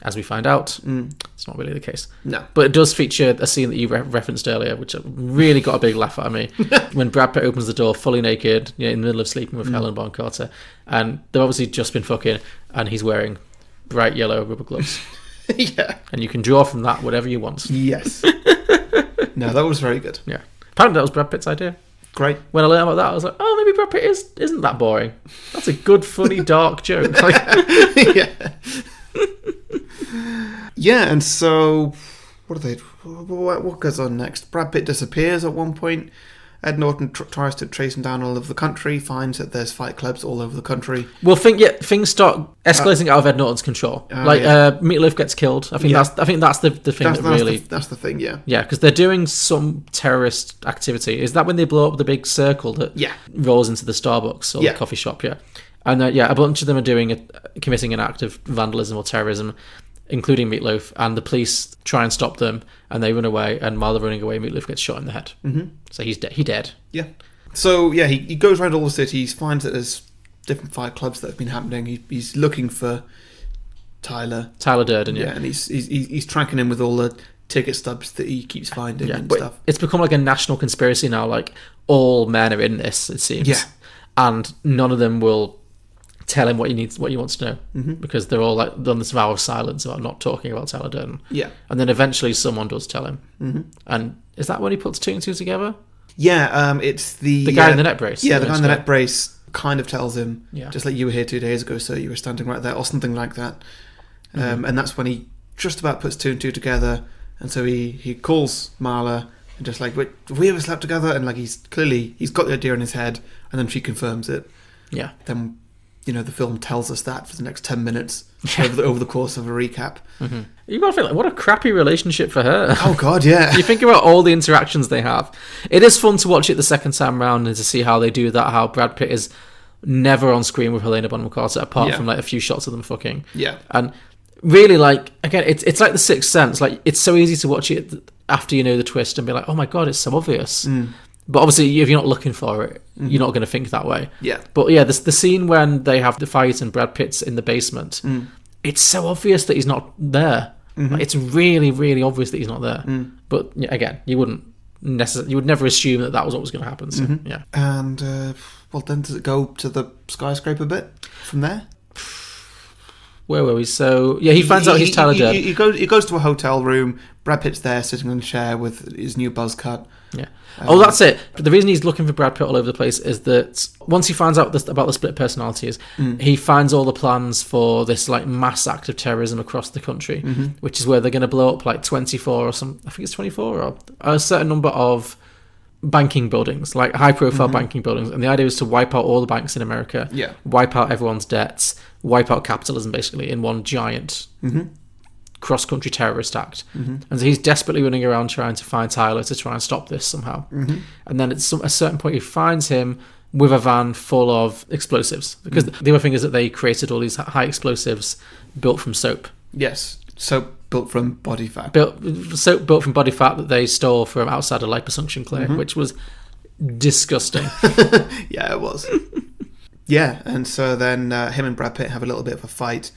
as we find out, it's not really the case. No. But it does feature a scene that you referenced earlier, which really got a big laugh out of me. When Brad Pitt opens the door fully naked, in the middle of sleeping with Helena Bonham Carter, and they've obviously just been fucking, and he's wearing bright yellow rubber gloves. Yeah. And you can draw from that whatever you want. Yes. No, that was very good. Yeah. Apparently that was Brad Pitt's idea. Great. When I learned about that, I was like, oh, maybe Brad Pitt isn't that boring. That's a good, funny, dark joke. Like, Yeah. Yeah, and so what goes on next? Brad Pitt disappears at one point. Ed Norton tries to trace him down all over the country, finds that there's fight clubs all over the country. well, things start escalating out of Ed Norton's control. Meatloaf gets killed. I think that's the thing that really... That's the thing, yeah. Yeah, because they're doing some terrorist activity. Is that when they blow up the big circle that rolls into the Starbucks or the coffee shop? Yeah. And a bunch of them are committing an act of vandalism or terrorism, including Meatloaf, and the police try and stop them, and they run away, and while they're running away, Meatloaf gets shot in the head. So he's dead. He's dead. Yeah. So, yeah, he goes around all the cities, finds that there's different fight clubs that have been happening. He's looking for Tyler Durden, and he's tracking him with all the ticket stubs that he keeps finding and but stuff. It's become like a national conspiracy now, like all men are in this, it seems. Yeah. And none of them will tell him what he wants to know, because they're all like on this vow of silence about not talking about Tyler Durden. Yeah. And then eventually someone does tell him. And is that when he puts two and two together? Yeah, it's the guy in the net brace. Yeah, the guy in the net brace kind of tells him, Yeah. just like, you were here 2 days ago, sir, you were standing right there, or something like that. And that's when he just about puts two and two together, and so he calls Marla and just like, wait, have we ever slept together? And like he's got the idea in his head, and then she confirms it. Yeah. Then the film tells us that for the next 10 minutes over the course of a recap. You gotta feel like, what a crappy relationship for her. Oh god, yeah. You think about all the interactions they have. It is fun to watch it the second time round and to see how they do that, how Brad Pitt is never on screen with Helena Bonham Carter apart from like a few shots of them fucking. Yeah. And really, like, again, it's like The Sixth Sense. Like, it's so easy to watch it after you know the twist and be like, oh my god, it's so obvious. But obviously, if you're not looking for it, you're not going to think that way. Yeah. But yeah, the scene when they have the fight and Brad Pitt's in the basement, it's so obvious that he's not there. Like, it's really, really obvious that he's not there. But yeah, again, you would never assume that was what was going to happen. So, yeah. And then does it go to the skyscraper bit from there? Where were we? So yeah, he finds out he's Tyler Durden. He goes to a hotel room. Brad Pitt's there, sitting on a chair with his new buzz cut. Yeah. That's it. But the reason he's looking for Brad Pitt all over the place is that once he finds out about the split personalities, he finds all the plans for this like mass act of terrorism across the country, which is where they're going to blow up like 24 or some, I think it's 24 or a certain number of banking buildings, like high-profile banking buildings, and the idea is to wipe out all the banks in America, wipe out everyone's debts, wipe out capitalism, basically, in one giant cross-country terrorist act. And so he's desperately running around trying to find Tyler to try and stop this somehow. And then at a certain point, he finds him with a van full of explosives, because the other thing is that they created all these high explosives built from soap. Yes, soap built from body fat. Soap built from body fat that they stole from outside a liposuction clinic, which was disgusting. Yeah, it was. Yeah, and so then him and Brad Pitt have a little bit of a fight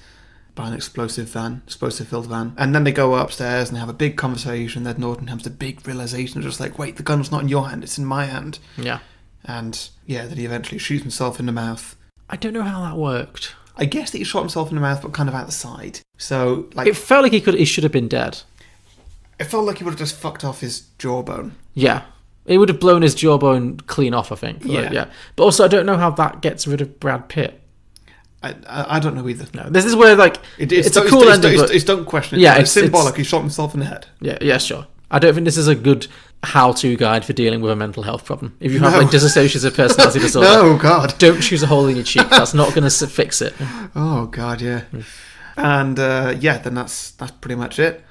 by an explosive-filled van. And then they go upstairs and have a big conversation. Then Norton has the big realization, just like, wait, the gun's not in your hand, it's in my hand. Yeah. And, yeah, then he eventually shoots himself in the mouth. I don't know how that worked. I guess that he shot himself in the mouth, but kind of out the side. So, like... It felt like he should have been dead. It felt like he would have just fucked off his jawbone. Yeah. It would have blown his jawbone clean off, I think. Yeah. But also, I don't know how that gets rid of Brad Pitt. I don't know either. No, this is where like it's a cool ending. But don't question it. Yeah, it's symbolic. He shot himself in the head. Yeah, sure. I don't think this is a good how-to guide for dealing with a mental health problem. If you have like dissociative personality disorder, no, God, don't choose a hole in your cheek. That's not going to fix it. Oh God, yeah. And then that's pretty much it.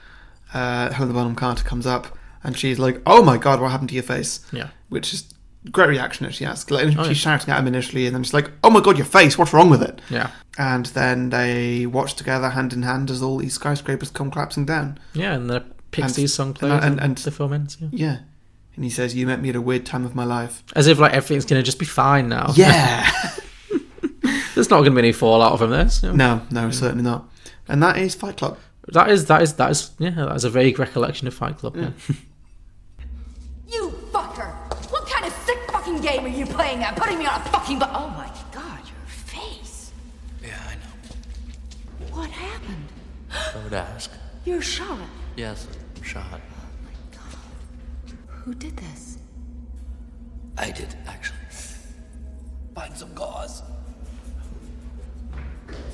Helena Bonham Carter comes up and she's like, "Oh my God, what happened to your face?" Yeah, which is a great reaction that she has. Like, she's shouting at him initially, and then she's like, "Oh my God, your face! What's wrong with it?" Yeah. And then they watch together, hand in hand, as all these skyscrapers come collapsing down. Yeah, and the Pixies song plays and the film ends. Yeah. And he says, "You met me at a weird time of my life." As if like everything's going to just be fine now. Yeah. There's not going to be any fallout from this. No, certainly not. And that is Fight Club. That is a vague recollection of Fight Club. Yeah. You fucker! What kind of sick fucking game are you playing at? Putting me on a fucking oh my God, your face. Yeah, I know. What happened? I would ask. You're shot. Yes, shot. Who did this? I did, actually. Find some gauze.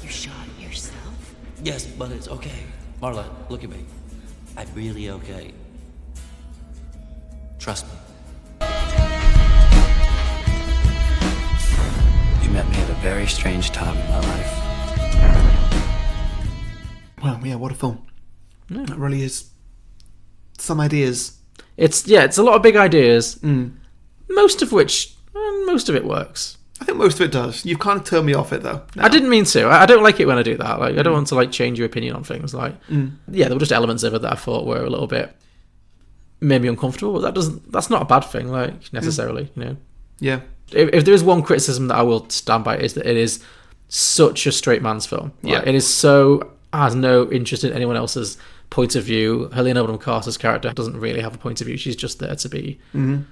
You shot yourself? Yes, but it's okay. Marla, look at me. I'm really okay. Trust me. You met me at a very strange time in my life. Well, yeah, what a film. It really is. Some ideas. It's a lot of big ideas. Most of it works. I think most of it does. You've kind of turned me off it, though. Now. I didn't mean to. I don't like it when I do that. Like, I don't want to like change your opinion on things. Like, yeah, there were just elements of it that I thought were a little bit made me uncomfortable. But that's not a bad thing, like necessarily. You know. Yeah. If there is one criticism that I will stand by, is that it is such a straight man's film. Like, Yeah. it is has no interest in anyone else's point of view. Helena Bonham Carter's character doesn't really have a point of view. She's just there to be an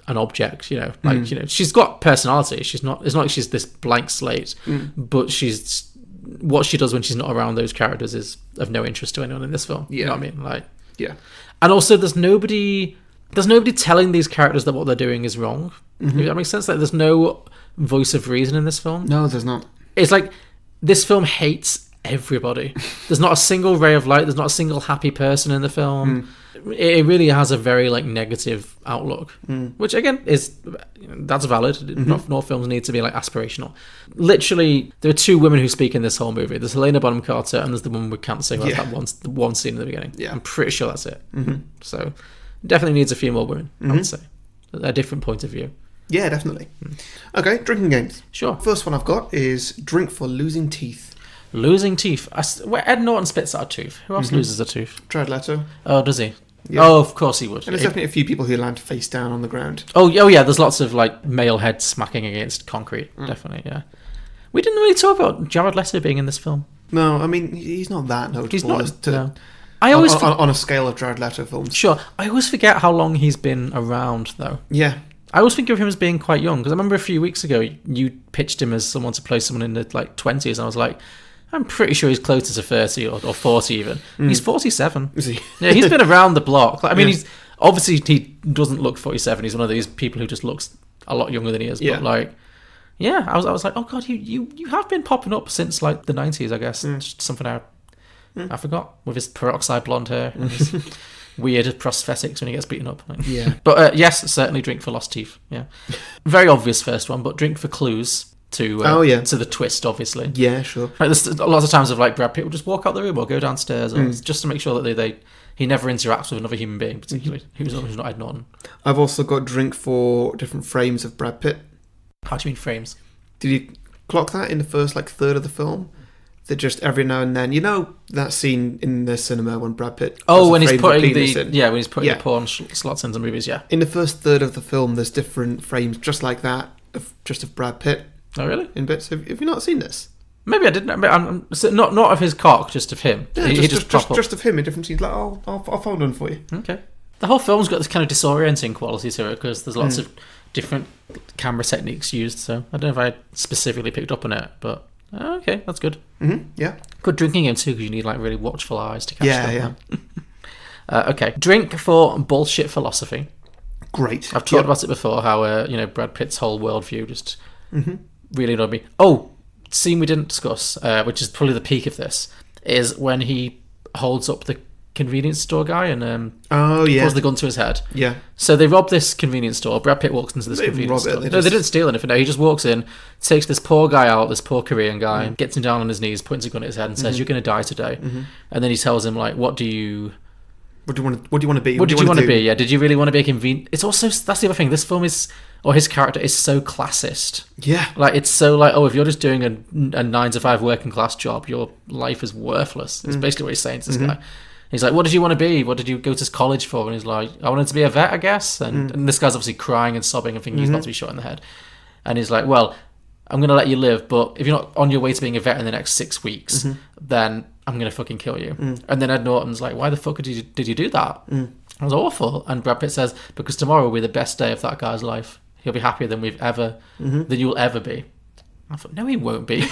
object, you know. Like, you know, she's got personality. It's not like she's this blank slate, but she's what she does when she's not around those characters is of no interest to anyone in this film. You know what I mean? Like, yeah. And also, there's nobody telling these characters that what they're doing is wrong. If that makes sense. Like, there's no voice of reason in this film. No, there's not. It's like this film hates everybody. There's not a single ray of light. There's not a single happy person in the film. It really has a very like negative outlook, which again that's valid. Not films need to be like aspirational. Literally, there are two women who speak in this whole movie. There's Helena Bonham Carter and there's the woman we can't say who has that one scene in the beginning. Yeah, I'm pretty sure that's it. So definitely needs a few more women. I would say a different point of view. Yeah, definitely. Okay, drinking games. Sure. First one I've got is drink for losing teeth. Losing teeth. Where Ed Norton spits out a tooth. Who else loses a tooth? Jared Leto. Oh, does he? Yeah. Oh, of course he would. And there's definitely a few people who land face down on the ground. Oh yeah, there's lots of like male heads smacking against concrete. Definitely, yeah. We didn't really talk about Jared Leto being in this film. No, I mean, he's not that notable. He's not. No. I always on a scale of Jared Leto films. Sure. I always forget how long he's been around, though. Yeah. I always think of him as being quite young, because I remember a few weeks ago you pitched him as someone to play someone in the like 20s, and I was like, I'm pretty sure he's closer to 30 or 40 even. He's 47. Is he? Yeah, he's been around the block. Like, I mean, he's obviously he doesn't look 47. He's one of these people who just looks a lot younger than he is. Yeah. But like, yeah, I was like, oh god, you have been popping up since like the 90s, I guess. Just something I forgot, with his peroxide blonde hair and his weird prosthetics when he gets beaten up. Like. Yeah. But yes, certainly drink for lost teeth. Yeah. Very obvious first one, but drink for clues. To the twist, obviously. Yeah, sure. Like, there's lots of times of like Brad Pitt will just walk out the room or go downstairs, or just to make sure that he never interacts with another human being, particularly who's not Ed Norton. I've also got drink for different frames of Brad Pitt. How do you mean frames? Did you clock that in the first like third of the film? That just every now and then, you know, that scene in the cinema when Brad Pitt. When he's putting the porn slots into movies. Yeah. In the first third of the film, there's different frames just like that of Brad Pitt. Oh really? In bits. Have you not seen this? Maybe I didn't. I'm not of his cock, just of him. Yeah, he just of him in different scenes. Like, I'll find one for you. Okay. The whole film's got this kind of disorienting quality to it because there's lots of different camera techniques used. So I don't know if I specifically picked up on it, but okay, that's good. Yeah. Good drinking game too, because you need like really watchful eyes to catch them. Yeah. Okay. Drink for bullshit philosophy. great. I've talked about it before, how Brad Pitt's whole worldview just really annoyed me. Oh, scene we didn't discuss, which is probably the peak of this, is when he holds up the convenience store guy and pulls the gun to his head. Yeah. So they rob this convenience store. Brad Pitt walks into this convenience store. No, they didn't steal anything. No, he just walks in, takes this poor guy out, this poor Korean guy, gets him down on his knees, points a gun at his head and says, "You're going to die today." And then he tells him, like, what do you want to be? What did you want to be? Yeah, did you really want to be a convenient? It's also, that's the other thing. This film is, or his character is so classist. Yeah. Like, it's so like, oh, if you're just doing a 9-to-5 working class job, your life is worthless. It's basically what he's saying to this guy. He's like, what did you want to be? What did you go to college for? And he's like, I wanted to be a vet, I guess. And this guy's obviously crying and sobbing and thinking he's about to be shot in the head. And he's like, well, I'm going to let you live, but if you're not on your way to being a vet in the next 6 weeks, then I'm going to fucking kill you. And then Ed Norton's like, why the fuck did you do that? It was awful. And Brad Pitt says, because tomorrow will be the best day of that guy's life. He'll be happier than than you'll ever be. I thought, no, he won't be.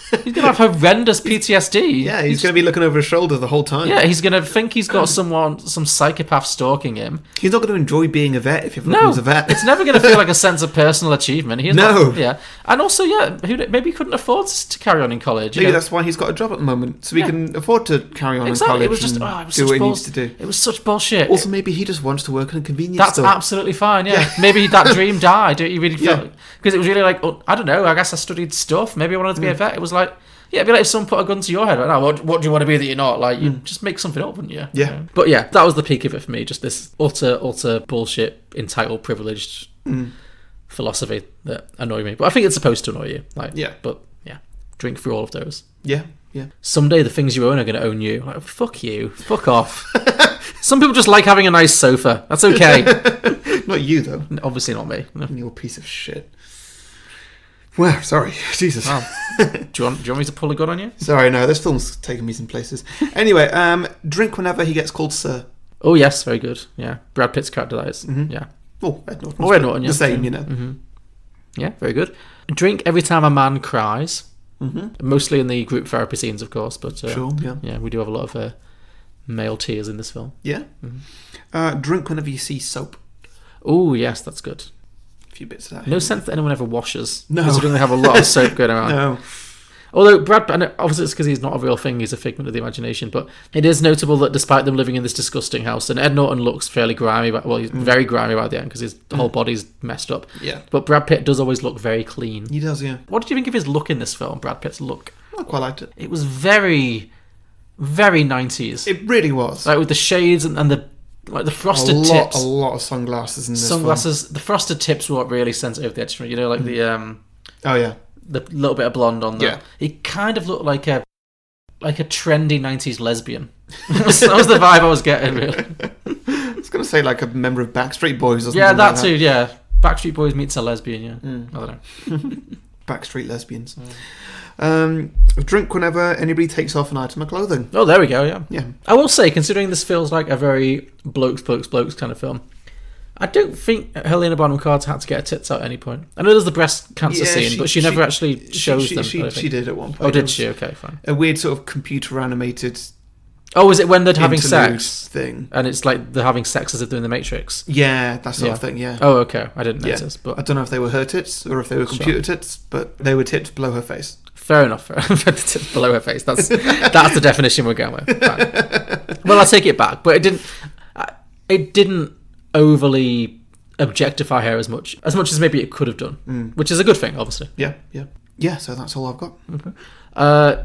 He's going to have horrendous PTSD. Yeah, he's going to be looking over his shoulder the whole time. Yeah, he's going to think he's got some psychopath stalking him. He's not going to enjoy being a vet if he becomes a vet. It's never going to feel like a sense of personal achievement. Yeah. And also, maybe he couldn't afford to carry on in college. Maybe that's why he's got a job at the moment, so he can afford to carry on in college it was just, do what he needs to do. It was such bullshit. Also, maybe he just wants to work in a convenience store. That's absolutely fine, yeah. Maybe that dream died. You really felt... Because it was really like, I don't know, I guess I studied stuff. Maybe I wanted to be a vet. It was like... Yeah, it'd be like if someone put a gun to your head right now. What do you want to be that you're not? Like, you just make something up, wouldn't you? Yeah. But yeah, that was the peak of it for me. Just this utter bullshit, entitled, privileged philosophy that annoyed me. But I think it's supposed to annoy you. But yeah, drink through all of those. Yeah. Someday the things you own are going to own you. Like, fuck you. Fuck off. Some people just like having a nice sofa. That's okay. Not you, though. Obviously not me. No. You're a piece of shit. Well, sorry. Jesus. Oh. Do you want me to pull a gun on you? Sorry, no. This film's taken me some places. Anyway, drink whenever he gets called sir. Oh, yes. Very good. Yeah. Brad Pitt's character, that is. Yeah. Oh, Ed Norton. Ed Norton, yeah. The same, you know. Yeah, very good. Drink every time a man cries. Mostly in the group therapy scenes, of course. But sure, yeah. Yeah, we do have a lot of male tears in this film. Yeah. Drink whenever you see soap. Oh, yes. That's good. Few bits of that. No sense that anyone ever washes. No. Considering they have a lot of soap going around. No. Although Brad, and obviously it's because he's not a real thing, he's a figment of the imagination, but it is notable that despite them living in this disgusting house, and Ed Norton looks fairly grimy, he's very grimy by the end because his whole body's messed up. Yeah. But Brad Pitt does always look very clean. He does, yeah. What did you think of his look in this film, Brad Pitt's look? I quite liked it. It was very, very 90s. It really was. Like with the shades and the frosted tips. A lot of sunglasses in this Sunglasses. film. The frosted tips were what really sent it over the edge for me. You know, like the... Oh, yeah. The little bit of blonde on there. Yeah. He kind of looked like a trendy 90s lesbian. That was the vibe I was getting, really. I was going to say like a member of Backstreet Boys or something. Yeah, that too, yeah. Backstreet Boys meets a lesbian, yeah. I don't know. Backstreet lesbians. Drink whenever anybody takes off an item of clothing. Oh, there we go, yeah. Yeah. I will say, considering this feels like a very blokes kind of film, I don't think Helena Bonham Carter had to get her tits out at any point. I know there's the breast cancer scene, but she never actually shows them. She did at one point. Oh, did she? Okay, fine. A weird sort of computer animated. Oh, is it when they're having sex thing? And it's like they're having sex as if they're in the Matrix. Yeah, that sort of thing. Yeah. Oh, okay. I didn't notice, but I don't know if they were her tits or if they were computer tits, but they were tits below her face. Fair enough. Tits below her face. That's the definition we're going with. Fine. Well, I'll take it back, but it didn't overly objectify her as much as maybe it could have done, which is a good thing, obviously. Yeah. So that's all I've got.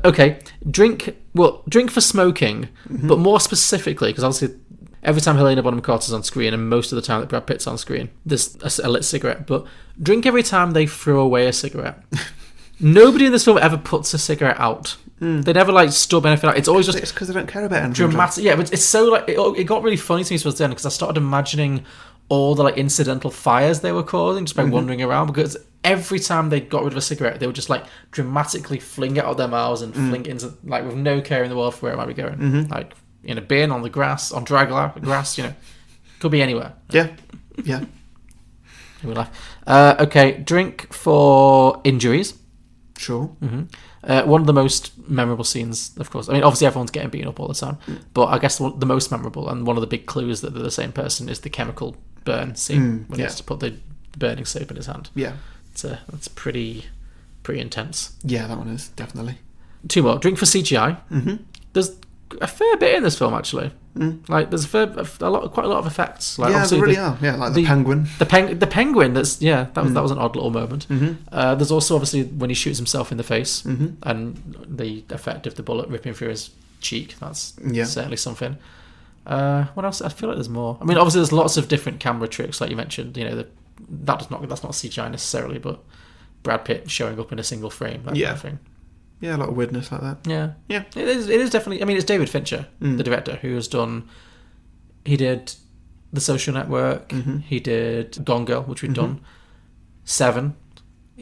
Okay. Drink for smoking, but more specifically, because obviously every time Helena Bonham Carter's on screen, and most of the time that Brad Pitt's on screen, there's a lit cigarette. But drink every time they throw away a cigarette. Nobody in this film ever puts a cigarette out. They never stub anything out. It's always just... It's because they don't care about it. Dramatic. Yeah, but it's so it got really funny to me towards the end because I started imagining all the incidental fires they were causing just by wandering around, because every time they got rid of a cigarette, they would just dramatically fling it out their mouths and fling it into with no care in the world for where it might be going. Like in a bin, on the grass, on dry grass, could be anywhere. Yeah. We laugh. Okay, drink for injuries. Sure. One of the most memorable scenes, of course. I mean, obviously everyone's getting beaten up all the time, but I guess the most memorable and one of the big clues that they're the same person is the chemical burn scene when he yeah. has to put the burning soap in his hand. Yeah. It's pretty intense. Yeah, that one is, definitely. 2 more. Drink for CGI. Mm-hmm. There's a fair bit in this film, actually. Like, there's quite a lot of effects. Like, yeah, there really are. Yeah, like the penguin. The penguin. That was an odd little moment. There's also obviously when he shoots himself in the face and the effect of the bullet ripping through his cheek. That's certainly something. What else? I feel like there's more. I mean, obviously there's lots of different camera tricks, like you mentioned. You know, that's not CGI necessarily, but Brad Pitt showing up in a single frame. That kind of thing. Yeah, a lot of weirdness like that. Yeah. Yeah. It is definitely... I mean, it's David Fincher, the director, who has done... He did The Social Network. He did Gone Girl, which we've done. Seven.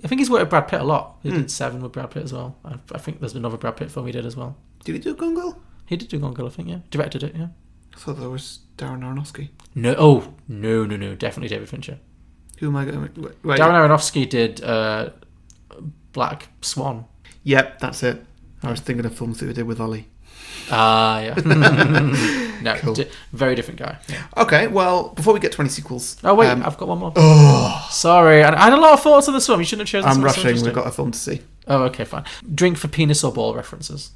I think he's worked with Brad Pitt a lot. He did Seven with Brad Pitt as well. I think there's another Brad Pitt film he did as well. Did he do Gone Girl? He did do Gone Girl, I think, yeah. Directed it, yeah. I thought that was Darren Aronofsky. No. Definitely David Fincher. Who am I going to... Wait. Darren Aronofsky did Black Swan. Yep, that's it. I was thinking of films that we did with Ollie. Yeah. No, Cool. Very different guy. Yeah. Okay, well, before we get to any sequels... Oh, wait, I've got one more. Oh. Sorry, I had a lot of thoughts on this film. You shouldn't have chosen I'm this one. rushing, we've got a film to see. Oh, okay, fine. Drink for penis or ball references.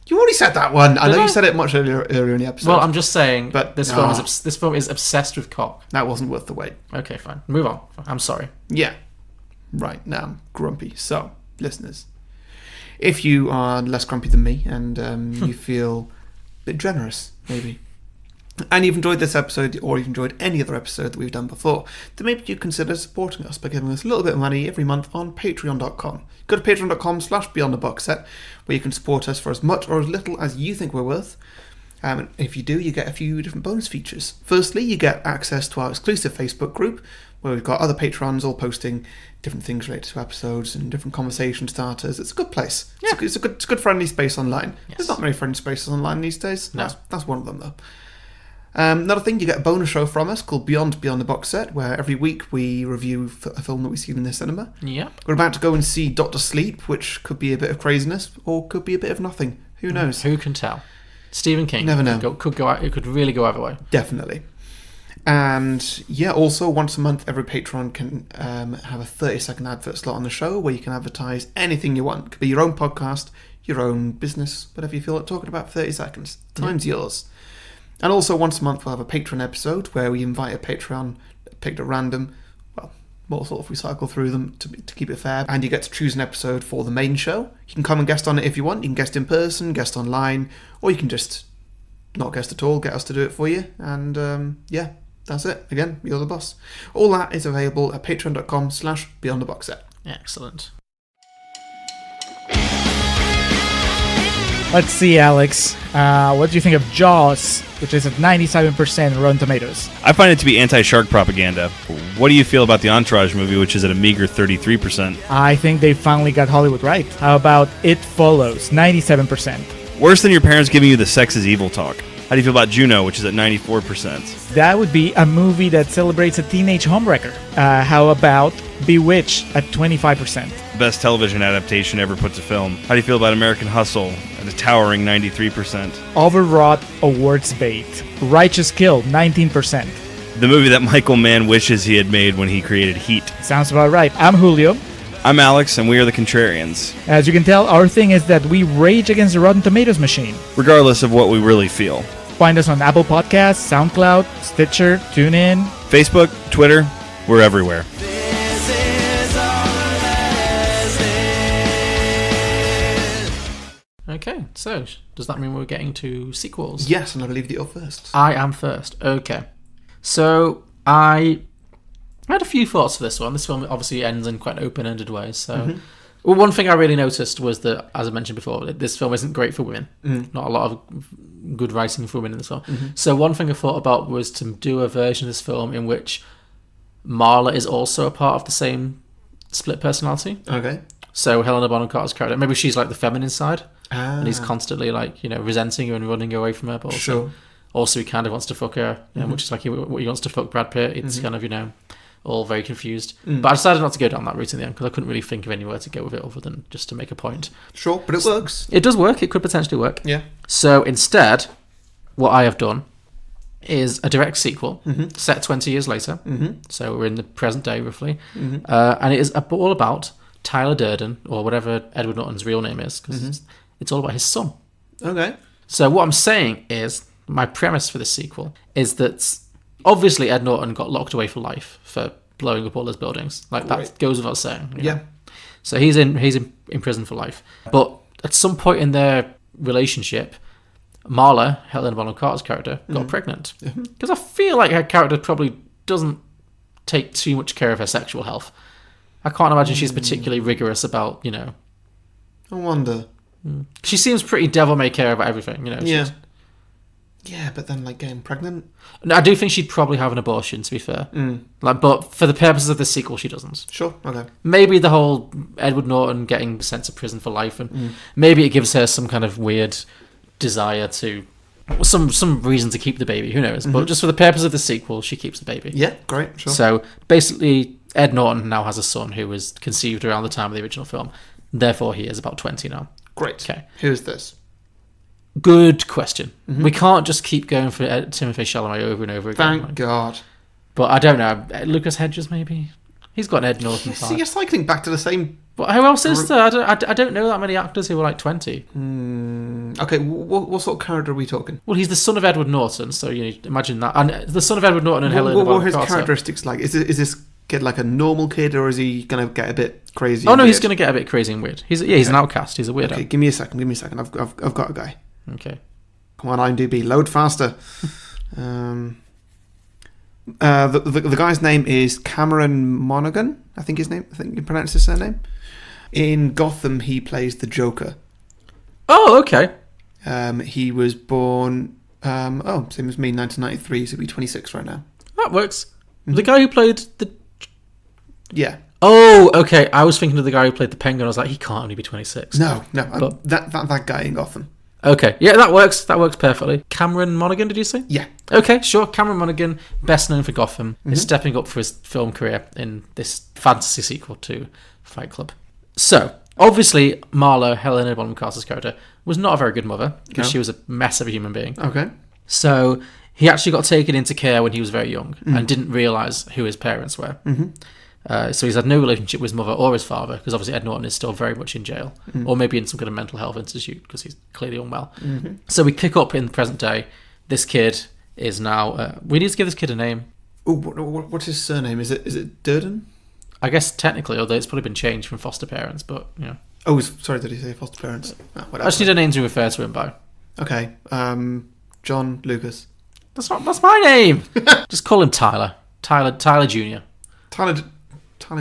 You already said that one. I know Did I? you said it much earlier in the episode. Well, I'm just saying, But- this film is obsessed with cock. That wasn't worth the wait. Okay, fine. Move on. I'm sorry. Yeah. Right, now I'm grumpy. So, listeners, if you are less grumpy than me and you feel a bit generous, maybe, and you've enjoyed this episode or you've enjoyed any other episode that we've done before, then maybe you consider supporting us by giving us a little bit of money every month on patreon.com. Go to patreon.com/beyondtheboxset, where you can support us for as much or as little as you think we're worth. And if you do, you get a few different bonus features. Firstly, you get access to our exclusive Facebook group, where we've got other patrons all posting different things related to episodes and different conversation starters. It's a good place. Yeah. It's a good friendly space online. Yes. There's not many friendly spaces online these days. No. That's one of them, though. Another thing, you get a bonus show from us called Beyond the Box Set, where every week we review a film that we've seen in the cinema. Yep. We're about to go and see Dr. Sleep, which could be a bit of craziness, or could be a bit of nothing. Who knows? Who can tell? Stephen King. Never know. Could go out. It could really go either way. Definitely. And yeah, also once a month, every patron can have a 30-second advert slot on the show where you can advertise anything you want. It could be your own podcast, your own business, whatever you feel like talking about for 30 seconds. Time's yours. And also once a month, we'll have a patron episode where we invite a patron picked at random. Well, more sort of we cycle through them to keep it fair. And you get to choose an episode for the main show. You can come and guest on it if you want. You can guest in person, guest online, or you can just not guest at all, get us to do it for you. And yeah. That's it. Again, you're the boss. All that is available at patreon.com/beyondtheboxset. Excellent. Let's see, Alex. What do you think of Jaws, which is at 97% Rotten Tomatoes? I find it to be anti-shark propaganda. What do you feel about the Entourage movie, which is at a meager 33%? I think they finally got Hollywood right. How about It Follows, 97%? Worse than your parents giving you the sex is evil talk. How do you feel about Juno, which is at 94%? That would be a movie that celebrates a teenage homewrecker. How about Bewitched at 25%? Best television adaptation ever put to film. How do you feel about American Hustle at a towering 93%? Overwrought awards bait. Righteous Kill, 19%. The movie that Michael Mann wishes he had made when he created Heat. Sounds about right. I'm Julio. I'm Alex, and we are the Contrarians. As you can tell, our thing is that we rage against the Rotten Tomatoes machine. Regardless of what we really feel. Find us on Apple Podcasts, SoundCloud, Stitcher, TuneIn, Facebook, Twitter, we're everywhere. Okay, so does that mean we're getting to sequels? Yes, and I believe that you're first. I am first. Okay. So I had a few thoughts for this one. This film obviously ends in quite an open-ended way. So, well, one thing I really noticed was that, as I mentioned before, this film isn't great for women. Not a lot of good writing for women in this film. So one thing I thought about was to do a version of this film in which Marla is also a part of the same split personality. Okay. So Helena Bonham Carter's character, maybe she's like the feminine side, and he's constantly like, resenting her and running away from her. But also he kind of wants to fuck her, which is like he wants to fuck Brad Pitt. It's kind of, all very confused. But I decided not to go down that route in the end because I couldn't really think of anywhere to go with it other than just to make a point. Sure, but it works. It does work. It could potentially work. Yeah. So instead, what I have done is a direct sequel set 20 years later. So we're in the present day, roughly. And it is all about Tyler Durden, or whatever Edward Norton's real name is, because it's all about his son. Okay. So what I'm saying is, my premise for this sequel is that obviously Ed Norton got locked away for life for blowing up all those buildings. Like, that goes without saying. You know? So he's in prison for life. But at some point in their relationship, Marla, Helena Bonham Carter's character, got pregnant. Because I feel like her character probably doesn't take too much care of her sexual health. I can't imagine she's particularly rigorous about, you know... I wonder. She seems pretty devil-may-care about everything, you know. Yeah, but then, like, getting pregnant? No, I do think she'd probably have an abortion, to be fair. But for the purposes of the sequel, she doesn't. Sure, okay. Maybe the whole Edward Norton getting sent to prison for life, and maybe it gives her some kind of weird desire to... Some reason to keep the baby, who knows. But just for the purpose of the sequel, she keeps the baby. Yeah, great, sure. So, basically, Ed Norton now has a son who was conceived around the time of the original film. Therefore, he is about 20 now. Great. Okay. Who's this? Good question. We can't just keep going for Timothée Chalamet over and over again. Thank God. But I don't know. Lucas Hedges, maybe? He's got an Ed Norton See, you're cycling back to the same... But who else is there? I don't know that many actors who are like 20. Okay, what sort of character are we talking? Well, he's the son of Edward Norton, so you imagine that. And the son of Edward Norton and Helena What Bonham are his Carter. characteristics like? Is this kid like a normal kid, or is he going to get a bit crazy? Oh no, he's going to get a bit crazy and weird. He's an outcast. He's a weirdo. Okay, give me a second. I've got a guy. Okay. Come on, IMDb, load faster. The guy's name is Cameron Monaghan. I think you pronounce his surname. In Gotham, he plays the Joker. Oh, okay. He was born, same as me, 1993, so he'll be 26 right now. That works. The guy who played the... Yeah. Oh, okay. I was thinking of the guy who played the Penguin. I was like, he can't only be 26. No. But That guy in Gotham. Okay, yeah, that works. That works perfectly. Cameron Monaghan, did you say? Yeah. Okay, sure. Cameron Monaghan, best known for Gotham, is stepping up for his film career in this fantasy sequel to Fight Club. So, obviously, Marla, Helena Bonham Carter's character, was not a very good mother because she was a mess of a human being. Okay. So, he actually got taken into care when he was very young and didn't realise who his parents were. So he's had no relationship with his mother or his father, because obviously Ed Norton is still very much in jail, or maybe in some kind of mental health institute because he's clearly unwell. So we pick up in the present day. This kid is now... we need to give this kid a name. Ooh, what's his surname? Is it Durden? I guess technically, although it's probably been changed from foster parents, but, you know. Oh, sorry, did he say foster parents? Oh, I just need a name to refer to him by. Okay, John Lucas. That's my name! Just call him Tyler. Tyler Jr. Tyler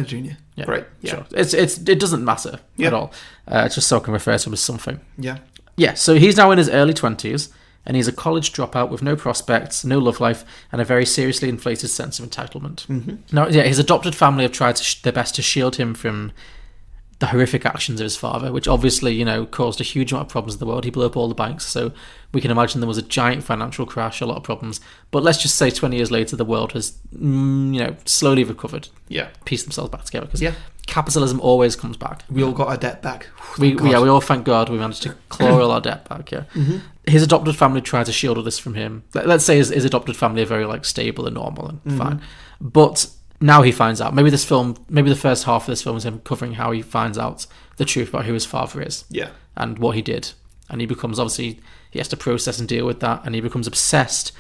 Jr. Yeah, great. Sure. It doesn't matter at all. It's just so I can refer to him as something. Yeah. Yeah, so he's now in his early 20s, and he's a college dropout with no prospects, no love life, and a very seriously inflated sense of entitlement. Now, his adopted family have tried their best to shield him from the horrific actions of his father, which obviously, you know, caused a huge amount of problems in the world. He blew up all the banks, so we can imagine there was a giant financial crash, a lot of problems. But let's just say 20 years later, the world has, slowly recovered. Yeah. Pieced themselves back together, because capitalism always comes back. We all got our debt back. We all, thank God, we managed to claw all our debt back, His adopted family tried to shield all this from him. Let's say his adopted family are very, like, stable and normal and fine. But... now he finds out. Maybe the first half of this film is him covering how he finds out the truth about who his father is. Yeah. And what he did. And he becomes, obviously, he has to process and deal with that. And he becomes obsessed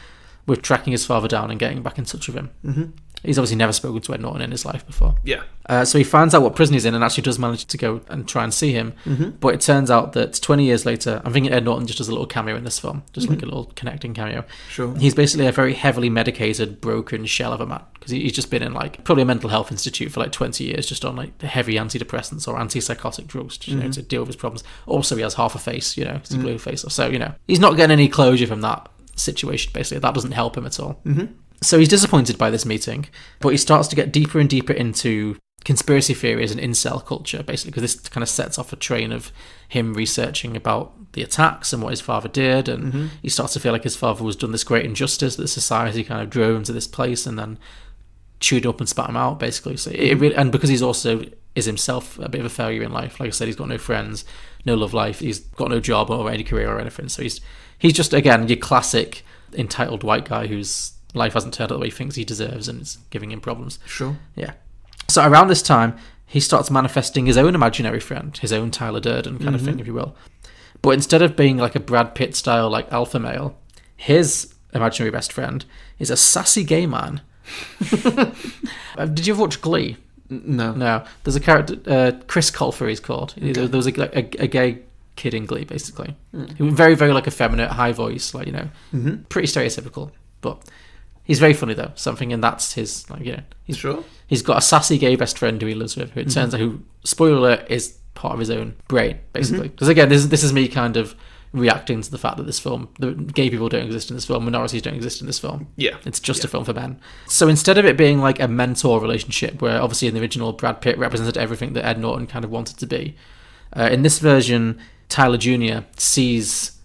with tracking his father down and getting back in touch with him. He's obviously never spoken to Ed Norton in his life before. Yeah. So he finds out what prison he's in and actually does manage to go and try and see him. But it turns out that 20 years later, I'm thinking Ed Norton just does a little cameo in this film, just like a little connecting cameo. Sure. He's basically a very heavily medicated, broken shell of a man, because he's just been in like probably a mental health institute for like 20 years, just on like heavy antidepressants or antipsychotic drugs, to deal with his problems. Also, he has half a face, because he blew a face off. So, he's not getting any closure from that situation, basically. That doesn't help him at all. So he's disappointed by this meeting, but he starts to get deeper and deeper into conspiracy theories and incel culture, basically, because this kind of sets off a train of him researching about the attacks and what his father did, and he starts to feel like his father was done this great injustice that society kind of drove him to this place and then chewed up and spat him out, basically. So and because he's also is himself a bit of a failure in life, like I said, he's got no friends, no love life, he's got no job or any career or anything, so he's just, again, your classic entitled white guy whose life hasn't turned out the way he thinks he deserves and it's giving him problems. Sure. Yeah. So around this time, he starts manifesting his own imaginary friend, his own Tyler Durden kind of thing, if you will. But instead of being like a Brad Pitt style like alpha male, his imaginary best friend is a sassy gay man. Did you ever watch Glee? No. No. There's a character, Chris Colfer he's called. Okay. There was a gay kid in Glee, basically. He was very, very like effeminate, high voice, like, you know, pretty stereotypical. But he's very funny though. Something, and that's his, like, you know, he's got a sassy gay best friend who he lives with, who it turns out, who, spoiler alert, is part of his own brain, basically. Because again, this is me kind of reacting to the fact that this film, the gay people don't exist in this film, minorities don't exist in this film. Yeah. It's just a film for men. So instead of it being like a mentor relationship, where obviously in the original Brad Pitt represented everything that Ed Norton kind of wanted to be, in this version, Tyler Jr. sees,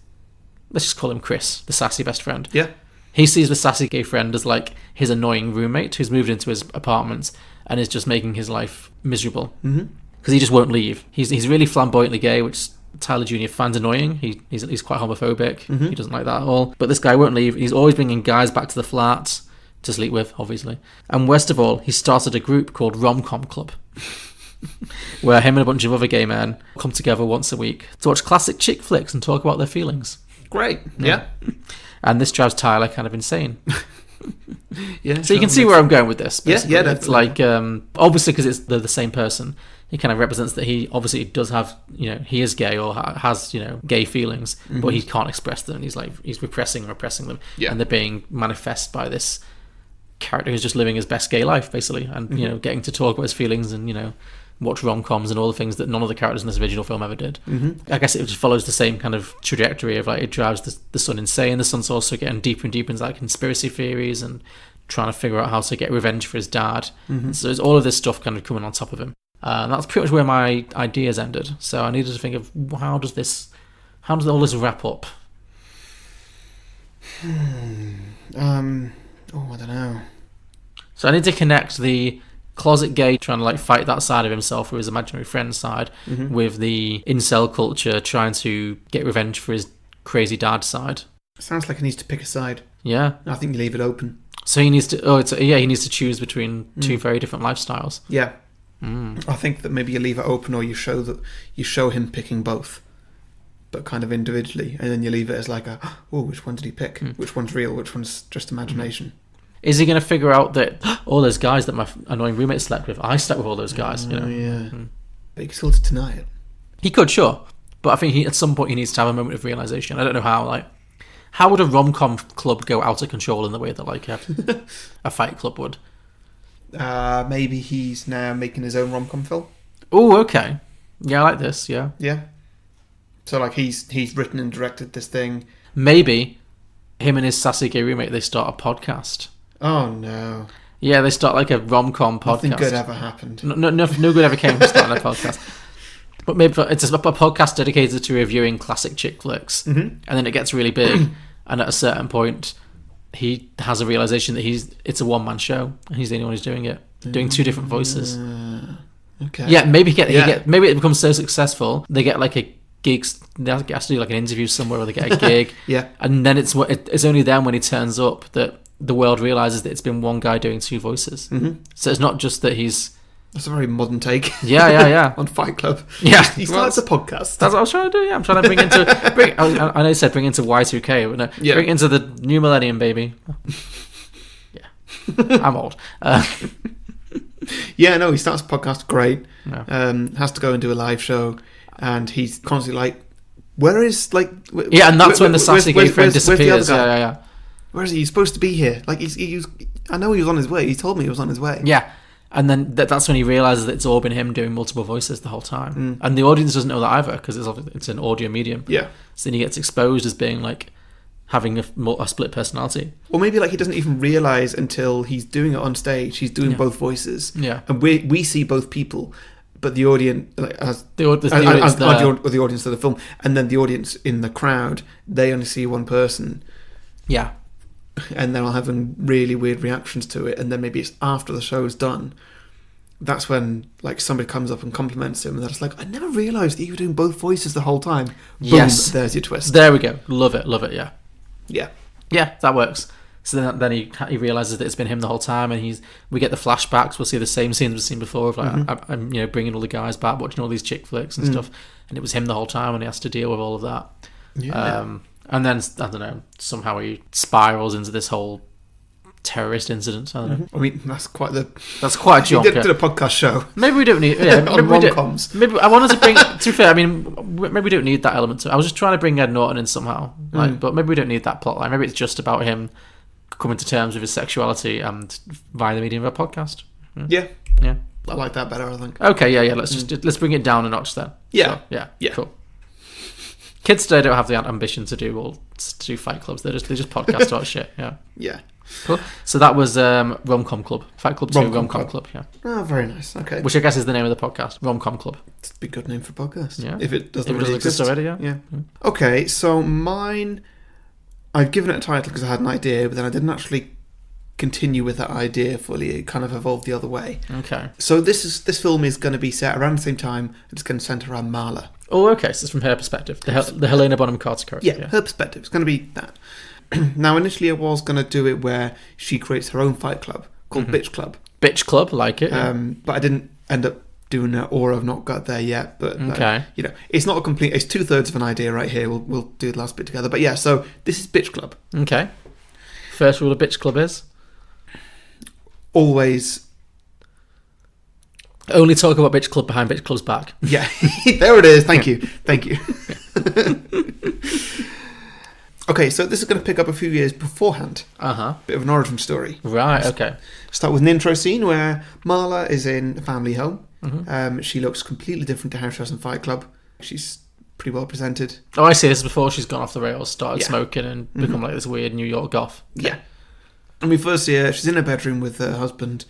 let's just call him Chris, the sassy best friend. Yeah. He sees the sassy gay friend as like his annoying roommate who's moved into his apartment and is just making his life miserable. Because he just won't leave. He's really flamboyantly gay, which Tyler Jr. finds annoying. He's quite homophobic. He doesn't like that at all. But this guy won't leave. He's always bringing guys back to the flat to sleep with, obviously. And worst of all, he started a group called Rom-Com Club, where him and a bunch of other gay men come together once a week to watch classic chick flicks and talk about their feelings. Great. Yeah. And this drives Tyler kind of insane. Yeah. So you can see where I'm going with this. Basically. Yeah, it's like obviously because they're the same person. He kind of represents that he obviously does have, you know, he is gay or has, you know, gay feelings, but he can't express them. He's repressing them, and they're being manifest by this character who's just living his best gay life, basically, and you know, getting to talk about his feelings and, you know, watch rom-coms and all the things that none of the characters in this original film ever did. I guess it just follows the same kind of trajectory of like it drives the son insane. The son's also getting deeper and deeper into like conspiracy theories and trying to figure out how to get revenge for his dad. So there's all of this stuff kind of coming on top of him. And that's pretty much where my ideas ended. So I needed to think of how does all this wrap up? I don't know. So I need to connect the closet gay trying to like fight that side of himself or his imaginary friend side with the incel culture trying to get revenge for his crazy dad side. Sounds like he needs to pick a side. Yeah. I think you leave it open. So he needs to he needs to choose between two very different lifestyles. Yeah. I think that maybe you leave it open, or you show him picking both, but kind of individually, and then you leave it as like which one did he pick? Which one's real? Which one's just imagination? Is he going to figure out that all those guys that my annoying roommate slept with, I slept with all those guys? You know? Yeah. But he can still deny it. He could, sure, but I think at some point he needs to have a moment of realization. I don't know how. Like, how would a rom-com club go out of control in the way that like a fight club would? Maybe he's now making his own rom-com film. Oh, okay. Yeah, I like this. Yeah. Yeah. So like he's written and directed this thing. Maybe him and his sassy gay roommate, they start a podcast. Oh no. Yeah, they start like a rom-com podcast. Nothing good ever happened. No good ever came from starting a podcast. But maybe it's a podcast dedicated to reviewing classic chick flicks, and then it gets really big, and at a certain point, he has a realization that it's a one-man show, and he's the only one who's doing it, doing two different voices. Okay. Yeah, maybe maybe it becomes so successful they get like a gig. They have to do like an interview somewhere, or they get a gig. Yeah, and then it's only then when he turns up that the world realizes that it's been one guy doing two voices. So it's not just that he's. That's a very modern take. Yeah. On Fight Club. Yeah, he starts a podcast. That's what I was trying to do. Yeah, I'm trying to bring into. I know you said bring into Y2K, but no, bring into the new millennium, baby. Yeah, I'm old. Yeah, no, he starts a podcast. Great. Yeah. Has to go and do a live show, and he's constantly like, "Where is like?" And that's when the sassy gay friend disappears. Yeah. Where is he? He's supposed to be here. Like he was. I know he was on his way. He told me he was on his way. Yeah. And then that's when he realizes that it's all been him doing multiple voices the whole time. And the audience doesn't know that either, because it's an audio medium. Yeah. So then he gets exposed as being like having a split personality. Or maybe like he doesn't even realize until he's doing it on stage. He's doing both voices. Yeah. And we see both people, but the audience the audience of the film, and then the audience in the crowd, they only see one person. Yeah. And they're all having really weird reactions to it, and then maybe it's after the show's done, that's when like somebody comes up and compliments him, and they're just like, I never realised that you were doing both voices the whole time. Boom, Yes, there's your twist. There we go. Love it. Yeah. Yeah. Yeah, that works. So then he realizes that it's been him the whole time, and we get the flashbacks. We'll see the same scenes we've seen before of like I'm bringing all the guys back, watching all these chick flicks and stuff, and it was him the whole time, and he has to deal with all of that. Yeah. And then I don't know, somehow he spirals into this whole terrorist incident. I don't know. I mean, that's quite a jump. He did a podcast show. Maybe we don't need. Yeah, maybe rom-coms. Maybe I wanted to bring. To be fair, I mean, maybe we don't need that element. I was just trying to bring Ed Norton in somehow, but maybe we don't need that plotline. Maybe it's just about him coming to terms with his sexuality and via the medium of a podcast. Yeah. I like that better, I think. Okay, yeah. Let's bring it down a notch then. Yeah. So, yeah. Cool. Kids today don't have the ambition to do Fight Clubs. They just podcast about shit. Yeah. Yeah. Cool. So that was Rom-Com Club. Fight Club 2 Rom-Com Club. Yeah. Oh, very nice. Okay. Which I guess is the name of the podcast. Rom-Com Club. It's a good name for a podcast. Yeah. If it doesn't exist already, yeah. Yeah. Okay, so mine, I'd given it a title because I had an idea, but then I didn't actually continue with that idea fully. It kind of evolved the other way. Okay. So this film is going to be set around the same time. It's going to centre around Marla. Oh, okay. So it's from her perspective. The Helena Bonham Carter character. Yeah, her perspective. It's going to be that. Now, initially I was going to do it where she creates her own fight club called Bitch Club. Bitch Club, like it. Yeah. But I didn't end up doing it, or I've not got there yet. But okay. It's not a complete. It's 2/3 of an idea right here. We'll do the last bit together. But yeah, so this is Bitch Club. Okay. First rule of Bitch Club is always only talk about Bitch Club behind Bitch Club's back. Yeah, there it is. Thank you. Okay, so this is going to pick up a few years beforehand. Bit of an origin story. Right. Okay. Start with an intro scene where Marla is in a family home. She looks completely different to how she was in Fight Club. She's pretty well presented. Oh, I see. This is before she's gone off the rails, started smoking, and become like this weird New York goth. Okay. Yeah. And we first see her. She's in her bedroom with her husband,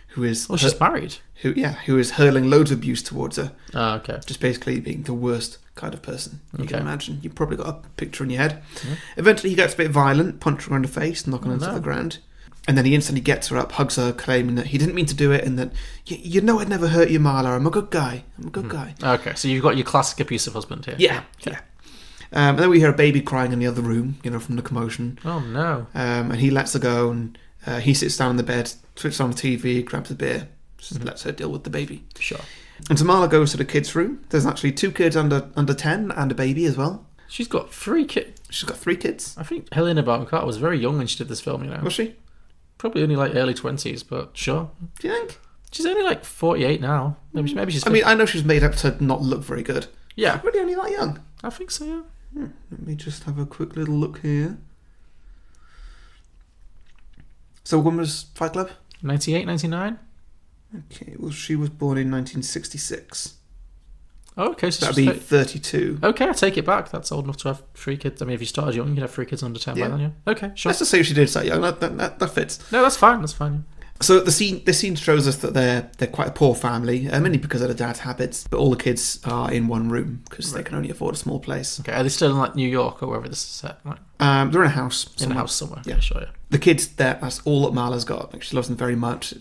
who is she's married. Who is hurling loads of abuse towards her. Oh, okay. Just basically being the worst kind of person you can imagine. You've probably got a picture in your head. Yeah. Eventually he gets a bit violent, punching her in the face, knocking her to the ground. And then he instantly gets her up, hugs her, claiming that he didn't mean to do it, and that, you know I'd never hurt you, Marla. I'm a good guy. Guy. Okay, so you've got your classic abusive husband here. Yeah. Okay. Yeah. And then we hear a baby crying in the other room, from the commotion. Oh, no. And he lets her go, and he sits down on the bed, switches on the TV, grabs a beer, just lets her deal with the baby. Sure. And so Marla goes to the kids' room. There's actually 2 kids under 10 and a baby as well. She's got 3 kids. She's got 3 kids. I think Helena Bonham Carter was very young when she did this film, Was she? Probably only like early 20s, but sure. Do you think? She's only like 48 now. Maybe she's 50. I mean, I know she's made up to not look very good. Yeah. She's really only that young. I think so, yeah. Let me just have a quick little look here. So when was Fight Club? 98, 99? Okay, well, she was born in 1966. Oh, okay, so that'd be 32. Okay, I take it back. That's old enough to have 3 kids. I mean, if you started young, you could have 3 kids under 10 by then, yeah. Okay, sure. Let's just say she did start young. That fits. No, that's fine. That's fine. So the scene shows us that they're quite a poor family, mainly because of their dad's habits. But all the kids are in one room because they can only afford a small place. Okay, are they still in like New York or wherever this is set? Right? They're in a house. In a house somewhere. Yeah, okay, sure. Yeah. The kids, that's all that Marla's got. Like, she loves them very much.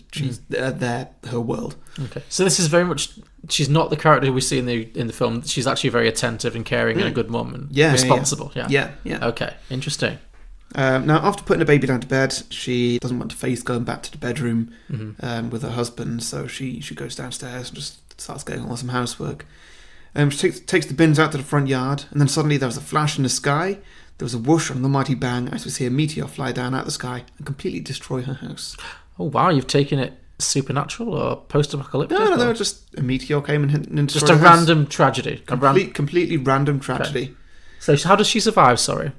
They're her world. Okay, so this is very much. She's not the character we see in the film. She's actually very attentive and caring and a good mum and responsible. Yeah. Okay, interesting. Now, after putting the baby down to bed, she doesn't want to face going back to the bedroom with her husband, so she goes downstairs and just starts getting on with some housework. She takes the bins out to the front yard, and then suddenly there was a flash in the sky. There was a whoosh and the mighty bang as we see a meteor fly down out of the sky and completely destroy her house. Oh wow, you've taken it supernatural or post-apocalyptic? No, just a meteor came and just a random tragedy. Completely randandom tragedy. Okay. So how does she survive, sorry?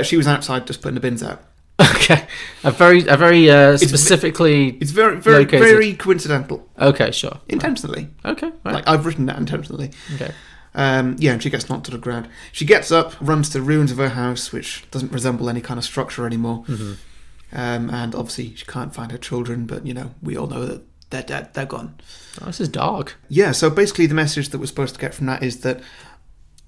She was outside just putting the bins out. Okay, a very specifically. It's very coincidental. Okay, sure. Intentionally. Okay, right. Like I've written that intentionally. Okay. And she gets knocked to the ground. She gets up, runs to the ruins of her house, which doesn't resemble any kind of structure anymore. And obviously she can't find her children, but we all know that they're dead. They're gone. Oh, this is dark. Yeah. So basically, the message that we're supposed to get from that is that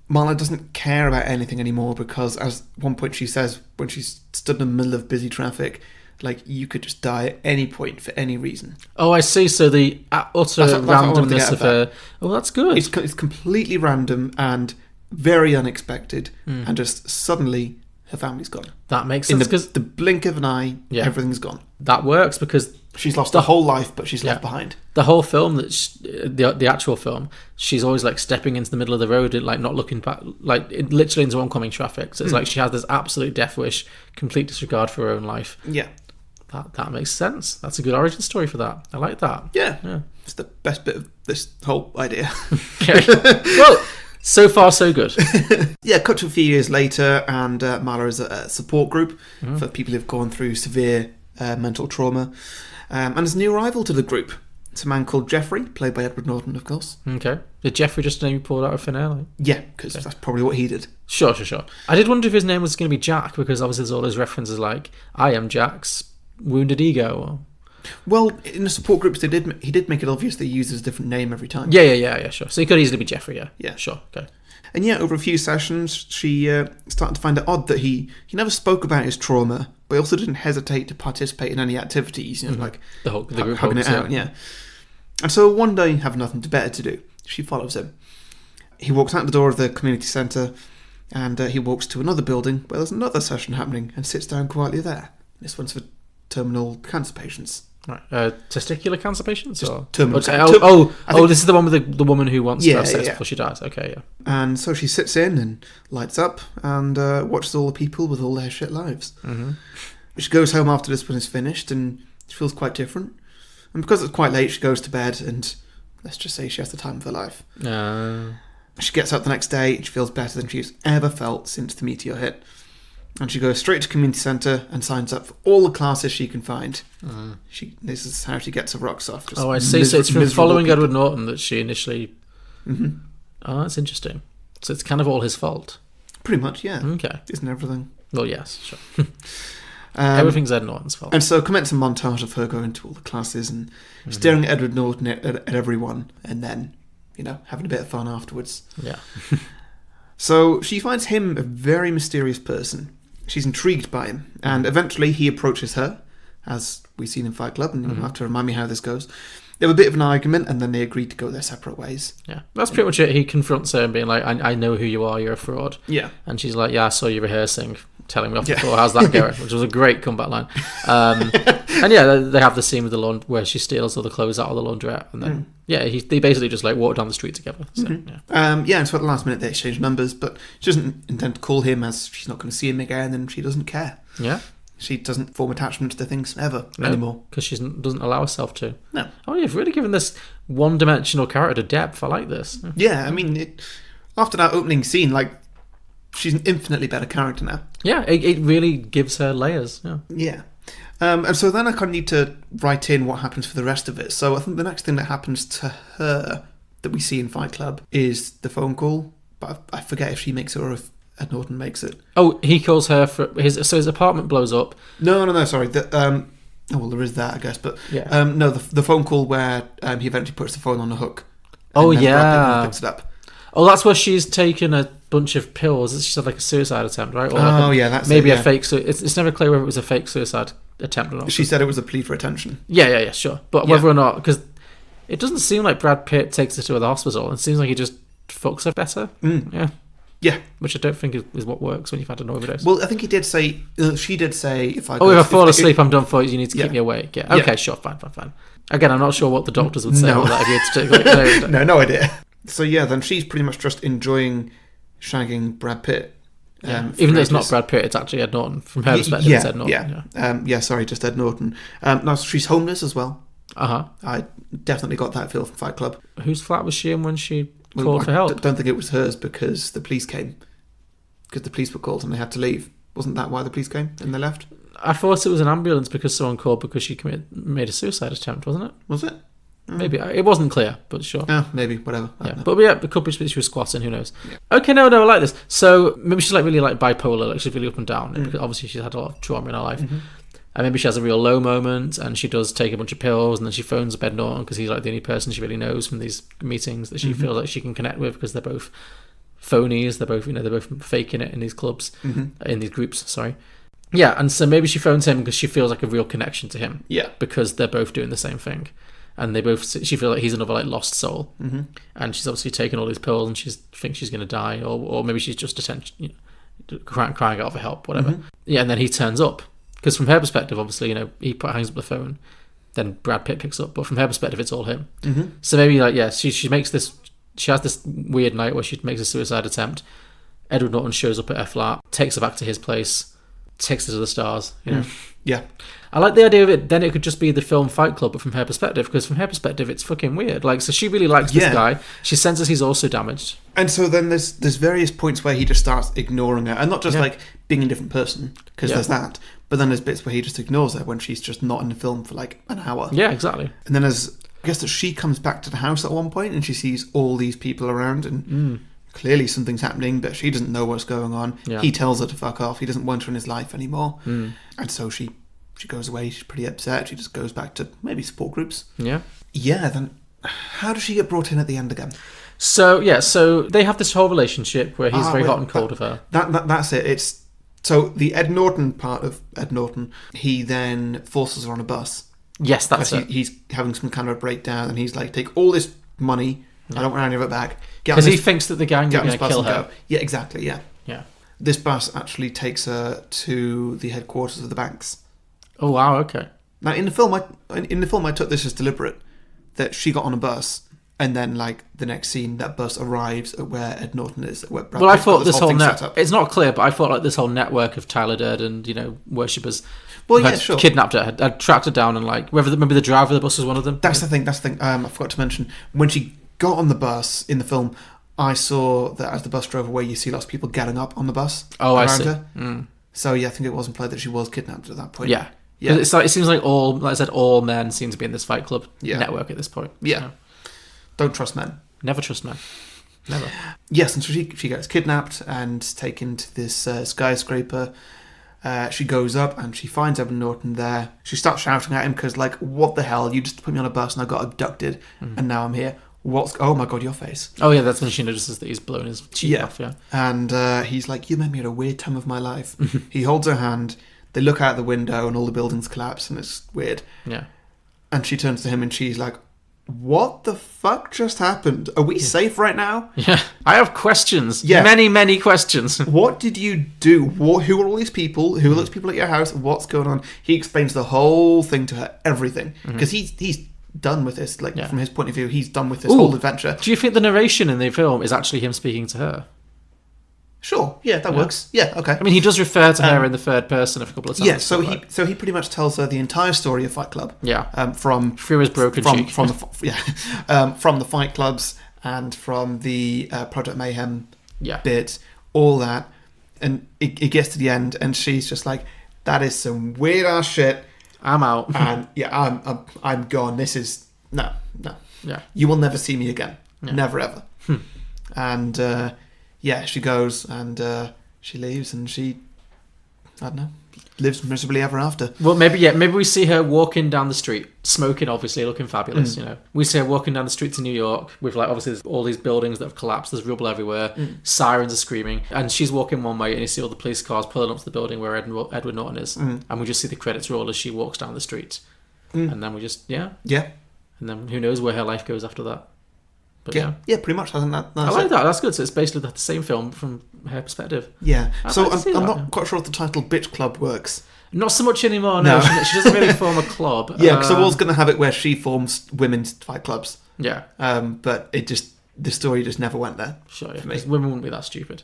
Marla doesn't care about anything anymore because, as one point she says, when she's stood in the middle of busy traffic, like, you could just die at any point for any reason. Oh, I see. So the utter randomness of her. Oh, that's good. It's completely random and very unexpected, and just suddenly her family's gone. That makes In sense because the blink of an eye, everything's gone. that works because She's lost her whole life, but she's left behind. The whole film, the actual film, she's always like stepping into the middle of the road, and, like not looking back, like literally into oncoming traffic. So it's like she has this absolute death wish, complete disregard for her own life. Yeah. That makes sense. That's a good origin story for that. I like that. Yeah. It's the best bit of this whole idea. Okay. Well, so far so good. Yeah, cut to a few years later, and Marla is a support group for people who've gone through severe mental trauma. And there's a new arrival to the group. It's a man called Jeffrey, played by Edward Norton, of course. Okay. Did Jeffrey just name you pulled out of thin air? Yeah, because that's probably what he did. Sure. I did wonder if his name was going to be Jack, because obviously there's all those references like, I am Jack's wounded ego. Well, in the support groups, he did make it obvious that he uses a different name every time. Yeah, sure. So he could easily be Jeffrey, yeah. Yeah. Sure, okay. And yeah, over a few sessions, she started to find it odd that he never spoke about his trauma, but he also didn't hesitate to participate in any activities, like the group hugging it out, yeah. And so one day, having nothing better to do, she follows him. He walks out the door of the community centre, and he walks to another building where there's another session happening, and sits down quietly there. This one's for terminal cancer patients. Right. Testicular cancer patients? Or? Terminal this is the one with the woman who wants to have sex before she dies. Okay, yeah. And so she sits in and lights up and watches all the people with all their shit lives. Mm-hmm. She goes home after this one is finished and she feels quite different. And because it's quite late, she goes to bed and let's just say she has the time of her life. She gets up the next day and she feels better than she's ever felt since the meteor hit. And she goes straight to community centre and signs up for all the classes she can find. This is how she gets her rocks off. Oh, I see. So it's from following Edward Norton that she initially... Mm-hmm. Oh, that's interesting. So it's kind of all his fault. Pretty much, yeah. Okay. Isn't everything? Well, yes, sure. Everything's Ed Norton's fault. And so commence a montage of her going to all the classes and staring at Edward Norton at everyone, and then, having a bit of fun afterwards. Yeah. So she finds him a very mysterious person. She's intrigued by him, and eventually he approaches her, as we've seen in Fight Club, and you'll have to remind me how this goes. They have a bit of an argument, and then they agree to go their separate ways. Yeah, that's pretty much it. He confronts her and being like, I know who you are, you're a fraud. Yeah. And she's like, yeah, I saw you rehearsing, telling me off the floor, how's that going? Which was a great comeback line. And yeah, they have the scene with the where she steals all the clothes out of the laundrette, and then, they basically just like walk down the street together. So, and so at the last minute they exchange numbers, but she doesn't intend to call him as she's not going to see him again, and she doesn't care. Yeah. She doesn't form attachment to things ever anymore. Because she doesn't allow herself to. No. Oh, you've really given this one-dimensional character depth. I like this. Yeah, I mean, after that opening scene, she's an infinitely better character now. Yeah, it really gives her layers. Yeah. And so then I kind of need to write in what happens for the rest of it. So I think the next thing that happens to her that we see in Fight Club is the phone call. But I forget if she makes it or if Ed Norton makes it. Oh, he calls her for his apartment blows up. No, sorry. Well, there is that, I guess. But no, the phone call where he eventually puts the phone on a hook. Oh, yeah. Picks it up. Oh, that's where she's taken a bunch of pills. She said like a suicide attempt, right? Or that's maybe a fake. It's never clear whether it was a fake suicide attempt or not. She said it was a plea for attention. Yeah, sure. But whether or not, because it doesn't seem like Brad Pitt takes her to the hospital. It seems like he just fucks her better. Yeah, which I don't think is what works when you've had an overdose. Well, I think he did say. She did say, if I fall asleep, I'm done for. You need to keep me awake. Yeah. Okay. Sure. Fine. Again, I'm not sure what the doctors would say. No. About that if you had to take, no idea. So yeah, then she's pretty much just enjoying shagging Brad Pitt. Even though it's not Brad Pitt, it's actually Ed Norton. From her perspective, it's Ed Norton. Sorry, just Ed Norton. No, she's homeless as well. Uh-huh. I definitely got that feel from Fight Club. Whose flat was she in when she called for help? I don't think it was hers because the police came. Because the police were called and they had to leave. Wasn't that why the police came and they left? I thought it was an ambulance because someone called because she made a suicide attempt, wasn't it? Was it? Maybe. It wasn't clear, but sure. Maybe, whatever. But it could be she was squatting, who knows. Yeah. Okay, no, I like this. So maybe she's really bipolar, she's really up and down. Because obviously she's had a lot of trauma in her life. Mm-hmm. And maybe she has a real low moment and she does take a bunch of pills and then she phones up Ed Norton because he's the only person she really knows from these meetings that she feels like she can connect with because they're both phonies. They're both faking it in these clubs, in these groups, sorry. Yeah, and so maybe she phones him because she feels like a real connection to him. Yeah. Because they're both doing the same thing. And she feels like he's another lost soul. Mm-hmm. And she's obviously taken all these pills and she thinks she's going to die or maybe she's just crying out for help, whatever. Yeah, and then he turns up. Because from her perspective, obviously, he hangs up the phone, then Brad Pitt picks up. But from her perspective, it's all him. So maybe, she makes this... She has this weird night where she makes a suicide attempt. Edward Norton shows up at her flat, takes her back to his place, takes her to the stars, Yeah. I like the idea of it. Then it could just be the film Fight Club, but from her perspective, because from her perspective, it's fucking weird. So she really likes this guy. She senses he's also damaged. And so then there's various points where he just starts ignoring her, and not just being a different person, because there's that, but then there's bits where he just ignores her when she's just not in the film for an hour. Yeah, exactly. And then I guess that she comes back to the house at one point and she sees all these people around and clearly something's happening, but she doesn't know what's going on. Yeah. He tells her to fuck off. He doesn't want her in his life anymore. And so she goes away. She's pretty upset. She just goes back to maybe support groups. Yeah. Yeah, then how does she get brought in at the end again? So they have this whole relationship where he's very hot and cold of her. That's it. So the Ed Norton part of Ed Norton, he then forces her on a bus. Yes, that's it. He's having some kind of a breakdown, and he's like, take all this money, I don't want any of it back. Because he thinks that the gang are going to kill her. Go. Yeah, exactly, yeah. Yeah. This bus actually takes her to the headquarters of the banks. Oh, wow, okay. Now, in the film, I took this as deliberate, that she got on a bus, and then, the next scene, that bus arrives at where Ed Norton is. Where Brad I Pitt's thought got this whole it's not clear, but I thought this whole network of Tyler Durden, worshippers, sure, kidnapped her, had tracked her down, and maybe the driver of the bus was one of them. That's the thing. I forgot to mention, when she got on the bus in the film, I saw that as the bus drove away, you see lots of people getting up on the bus. Oh, around I see. Her. So yeah, I think it was implied that she was kidnapped at that point. Yeah. It seems like all men seem to be in this Fight Club network at this point. Yeah. So. Don't trust men. Never trust men. Never. Yes, and so she gets kidnapped and taken to this skyscraper. She goes up and she finds Edward Norton there. She starts shouting at him because, what the hell? You just put me on a bus and I got abducted and now I'm here. Oh my god, your face. Oh yeah, that's when she notices that he's blown his cheek off, yeah. And he's like, you made me at a weird time of my life. He holds her hand, they look out the window and all the buildings collapse and it's weird. Yeah. And she turns to him and she's like, what the fuck just happened? Are we safe right now? Yeah. I have questions. Yeah. Many, many questions. What did you do? Who are all these people? Who are those people at your house? What's going on? He explains the whole thing to her, everything. Because he's done with this. From his point of view, he's done with this whole adventure. Do you think the narration in the film is actually him speaking to her? Sure. Yeah, that works. Yeah, okay. I mean, he does refer to her in the third person a couple of times. Yeah, so he pretty much tells her the entire story of Fight Club. Yeah. Through his broken cheek. From the Fight Clubs and from the Project Mayhem bit, all that. And it gets to the end and she's just like, that is some weird ass shit. I'm out. And I'm gone. This is no. Yeah. You will never see me again. Yeah. Never ever. And she goes and she leaves and she, I don't know, lives miserably ever after. Well, maybe we see her walking down the street, smoking, obviously, looking fabulous, We see her walking down the streets of New York with, obviously, there's all these buildings that have collapsed, there's rubble everywhere, sirens are screaming, and she's walking one way and you see all the police cars pulling up to the building where Edward Norton is, and we just see the credits roll as she walks down the street. And then we just, Yeah. And then who knows where her life goes after that. But yeah, pretty much. I think that's I like that. That's good. So it's basically the same film from her perspective. Yeah. So I'm not quite sure if the title Bitch Club works. Not so much anymore. No, she doesn't really form a club. Yeah, because I was going to have it where she forms women's fight clubs. Yeah. But the story just never went there. Sure. Yeah. Because women wouldn't be that stupid.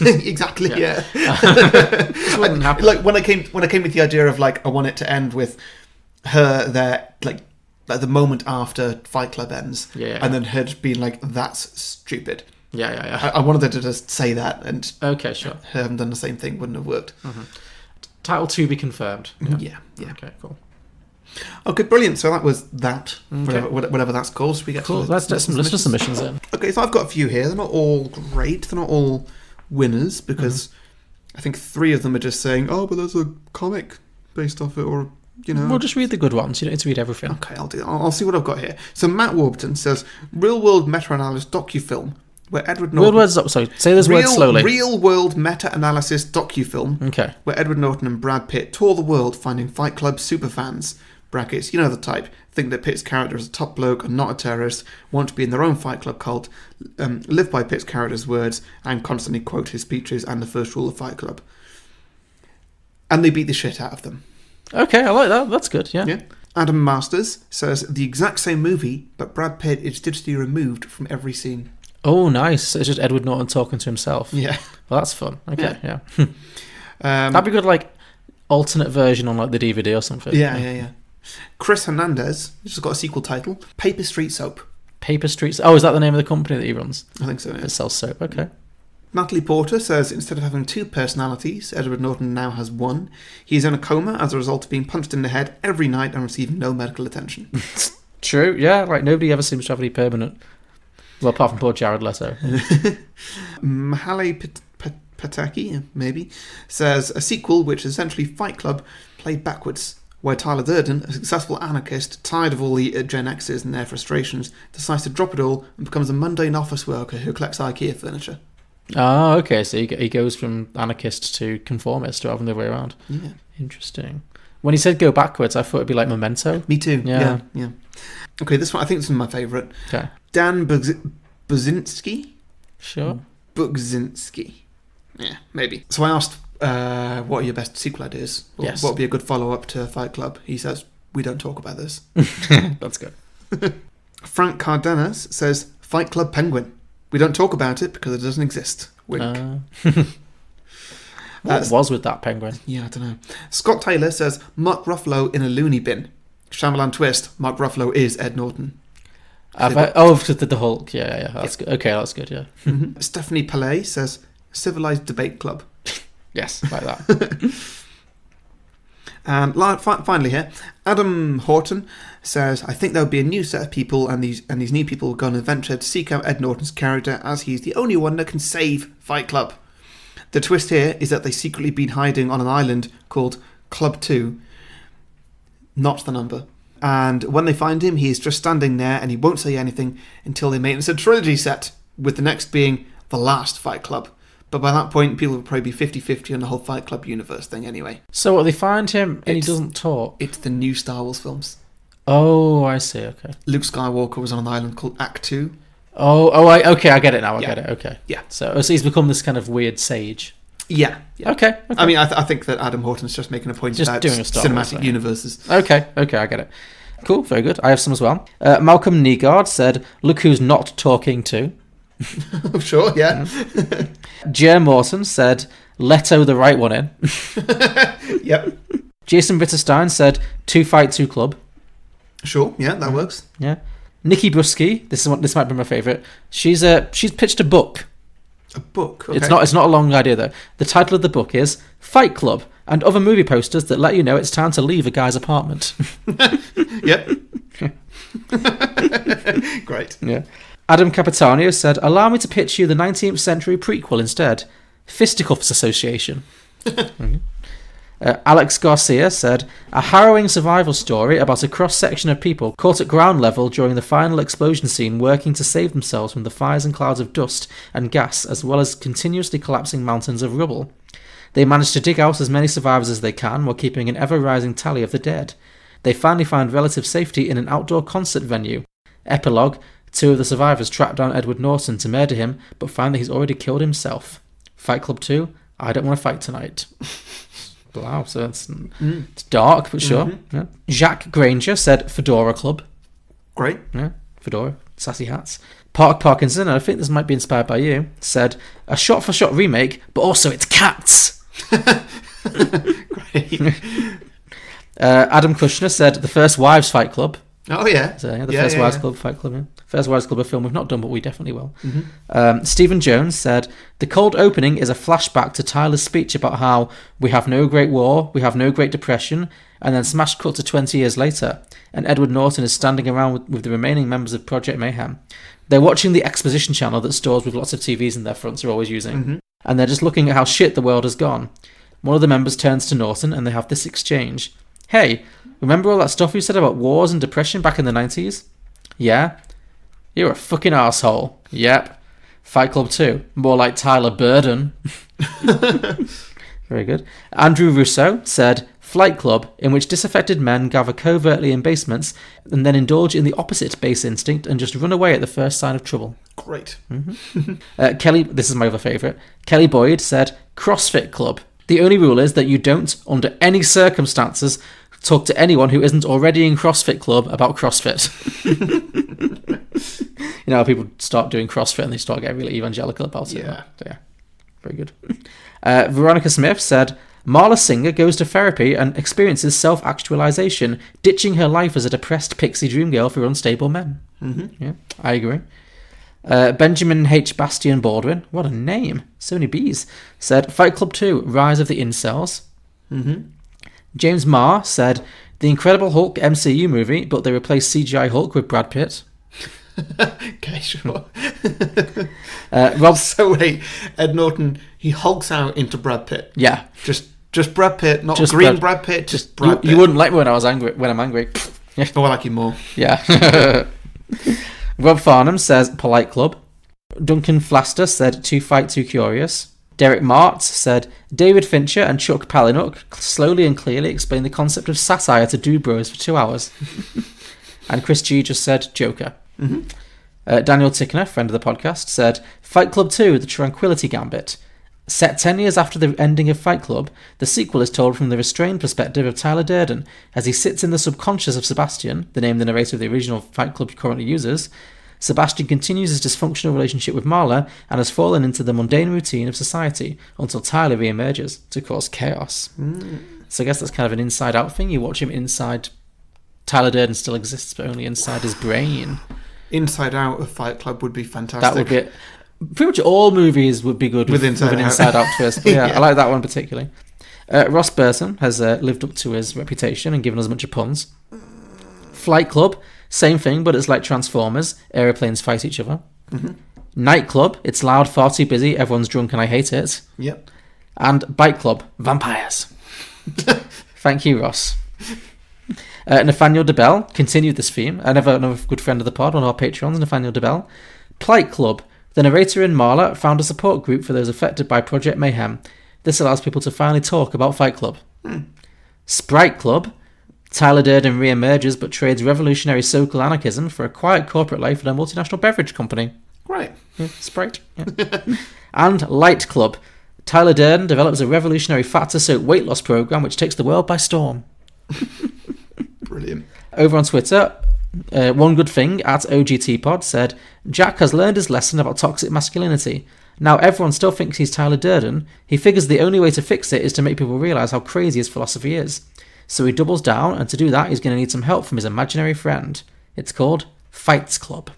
Exactly. Yeah. This wouldn't happen. When I came with the idea of I want it to end with her there the moment after Fight Club ends, and then her just being like, "That's stupid." Yeah. I wanted her to just say that, and okay, sure. Her having done the same thing wouldn't have worked. Title to be confirmed. Yeah. Okay, cool. Okay, brilliant. So that was that. Okay. Whatever that's called. So we get cool. Let's get some listener submissions in. Okay, so I've got a few here. They're not all great. They're not all winners because I think 3 of them are just saying, "Oh, but there's a comic based off it," or. We'll just read the good ones. You don't need to read everything. Okay, I'll do that. I'll see what I've got here. So Matt Warburton says, real-world meta-analysis docufilm where Edward Norton... say those words slowly. Real-world meta-analysis docufilm where Edward Norton and Brad Pitt tour the world finding Fight Club superfans. brackets, you know the type, think that Pitt's character is a top bloke and not a terrorist, want to be in their own Fight Club cult, live by Pitt's character's words, and constantly quote his speeches and the first rule of Fight Club. And they beat the shit out of them. Okay, I like that. That's good, yeah. Adam Masters says, the exact same movie, but Brad Pitt is digitally removed from every scene. Oh, nice. It's just Edward Norton talking to himself. Yeah. Well, that's fun. Okay, yeah. That'd be good, like, alternate version on, like, the DVD or something. Yeah. Chris Hernandez, which has got a sequel title, Paper Street Soap. Paper Street... Oh, is that the name of the company that he runs? I think so, yeah. It sells soap, okay. Natalie Porter says, instead of having 2 personalities, Edward Norton now has 1. He is in a coma as a result of being punched in the head every night and receiving no medical attention. True, yeah. Like, nobody ever seems to have any permanent... Well, apart from poor Jared Leto. Mahale Pataki, maybe, says, a sequel which is essentially Fight Club played backwards, where Tyler Durden, a successful anarchist, tired of all the Gen X's and their frustrations, decides to drop it all and becomes a mundane office worker who collects IKEA furniture. Oh, okay. So he goes from anarchist to conformist rather than the other way around. Yeah. Interesting. When he said go backwards, I thought it'd be like Memento. Me too. Yeah. Okay, this one, I think this is my favourite. Okay. Dan Buzinski? Sure. Bugzinski. Yeah, maybe. So I asked, what are your best sequel ideas? Yes. What would be a good follow-up to Fight Club? He says, we don't talk about this. That's good. Frank Cardenas says, Fight Club Penguin. We don't talk about it because it doesn't exist. Wink. What was with that penguin? Yeah, I don't know. Scott Taylor says, Mark Ruffalo in a loony bin. Shyamalan twist, Mark Ruffalo is Ed Norton. The Hulk. Yeah. That's good. Okay, that's good, yeah. Stephanie Palais says, Civilized Debate Club. Yes, like that. And finally here, Adam Horton says, I think there will be a new set of people, and these new people will go on an adventure to seek out Ed Norton's character, as he's the only one that can save Fight Club. The twist here is that they secretly been hiding on an island called Club 2, not the number. And when they find him, he is just standing there, and he won't say anything until they make this a trilogy set, with the next being the last Fight Club. But by that point, people will probably be 50-50 on the whole Fight Club universe thing anyway. So what, they find him and he doesn't talk? It's the new Star Wars films. Oh, I see, okay. Luke Skywalker was on an island called Act 2. Okay, I get it now, I get it, okay. Yeah. So he's become this kind of weird sage. Yeah. Okay. I mean, I think that Adam Horton's just making a point about doing a Star Wars cinematic thing. universes. Okay, I get it. Cool, very good. I have some as well. Malcolm Nygaard said, look who's not talking to. Sure, yeah. Jer Morton said, Leto the right one in. Yep. Jason Bitterstein said, 2 Fight 2 Club. Sure, yeah, that works. Yeah. Nikki Brusky, this might be my favourite. She's pitched a book. A book? Okay. It's not a long idea though. The title of the book is Fight Club and other movie posters that let you know it's time to leave a guy's apartment. Yep. Great. Yeah. Adam Capitano said, allow me to pitch you the 19th century prequel instead. Fisticuffs Association. Alex Garcia said, a harrowing survival story about a cross-section of people caught at ground level during the final explosion scene working to save themselves from the fires and clouds of dust and gas as well as continuously collapsing mountains of rubble. They manage to dig out as many survivors as they can while keeping an ever-rising tally of the dead. They finally find relative safety in an outdoor concert venue. Epilogue, 2 of the survivors track down Edward Norton to murder him, but find that he's already killed himself. Fight Club 2, I don't want to fight tonight. Wow, so it's dark, but sure. Mm-hmm. Yeah. Jacques Granger said Fedora Club. Great. Yeah, Fedora, sassy hats. Park Parkinson, and I think this might be inspired by you, said a shot-for-shot remake, but also it's cats. Great. Adam Kushner said The First Wives Fight Club. Oh, yeah. So, The First Wives Club Fight Club. Yeah. First Wives Club, a film we've not done, but we definitely will. Mm-hmm. Stephen Jones said, the cold opening is a flashback to Tyler's speech about how we have no great war, we have no great depression, and then smash cut to 20 years later, and Edward Norton is standing around with the remaining members of Project Mayhem. They're watching the exposition channel that stores with lots of TVs in their fronts are always using, and they're just looking at how shit the world has gone. One of the members turns to Norton and they have this exchange. Hey, remember all that stuff you said about wars and depression back in the 90s? Yeah. You're a fucking arsehole. Yep. Fight Club 2. More like Tyler Durden. Very good. Andrew Russo said, Flight Club, in which disaffected men gather covertly in basements and then indulge in the opposite base instinct and just run away at the first sign of trouble. Great. Kelly, this is my other favourite. Kelly Boyd said, CrossFit Club. The only rule is that you don't, under any circumstances, talk to anyone who isn't already in CrossFit Club about CrossFit. You know how people start doing CrossFit and they start getting really evangelical about it. Yeah. So, yeah. Very good. Veronica Smith said, Marla Singer goes to therapy and experiences self-actualization, ditching her life as a depressed pixie dream girl for unstable men. Yeah, I agree. Benjamin H. Bastian Baldwin, what a name, so many B's, said Fight Club 2, Rise of the Incels. James Marr said The Incredible Hulk MCU movie, but they replaced CGI Hulk with Brad Pitt. Okay, sure. Rob, So wait, Ed Norton, he hulks out into Brad Pitt. yeah, Just Brad Pitt, not Just green Brad- Brad Pitt, just Brad Pitt. you wouldn't like me when I was angry. When I'm angry, Oh, I like him more. yeah. Rob Farnham says Polite Club. Duncan Flaster said Too Fight, Too Curious. Derek Martz said David Fincher and Chuck Palahniuk slowly and clearly explain the concept of satire to dude bros for 2 hours. And Chris G just said Joker. Daniel Tickner, friend of the podcast, said Fight Club 2, The Tranquility Gambit. Set 10 years after the ending of Fight Club, the sequel is told from the restrained perspective of Tyler Durden, as he sits in the subconscious of Sebastian, the name the narrator of the original Fight Club currently uses. Sebastian continues his dysfunctional relationship with Marla and has fallen into the mundane routine of society until Tyler re-emerges to cause chaos. So I guess that's kind of an inside-out thing. You watch him inside. Tyler Durden still exists, but only inside his brain. Inside Out of Fight Club would be fantastic. That would be it. Pretty much all movies would be good with an inside out twist. But yeah, I like that one particularly. Ross Burton has lived up to his reputation and given us a bunch of puns. Flight Club, same thing, but it's like Transformers. Aeroplanes fight each other. Nightclub, it's loud, far too busy, everyone's drunk and I hate it. Yep. And Bike Club, vampires. Thank you, Ross. Nathaniel DeBell continued this theme. Another good friend of the pod on our Patreons, Nathaniel DeBell. Plight Club. The narrator and Marla found a support group for those affected by Project Mayhem. This allows people to finally talk about Fight Club. Sprite Club. Tyler Durden re-emerges but trades revolutionary social anarchism for a quiet corporate life at a multinational beverage company. Right. Yeah, Sprite. Yeah. And Light Club. Tyler Durden develops a revolutionary fat-to-soak weight loss program which takes the world by storm. Brilliant. Over on Twitter, One Good Thing at OGTPod said, Jack has learned his lesson about toxic masculinity. Now everyone still thinks he's Tyler Durden. He figures the only way to fix it is to make people realise how crazy his philosophy is. So he doubles down, and to do that he's going to need some help from his imaginary friend. It's called Fights Club.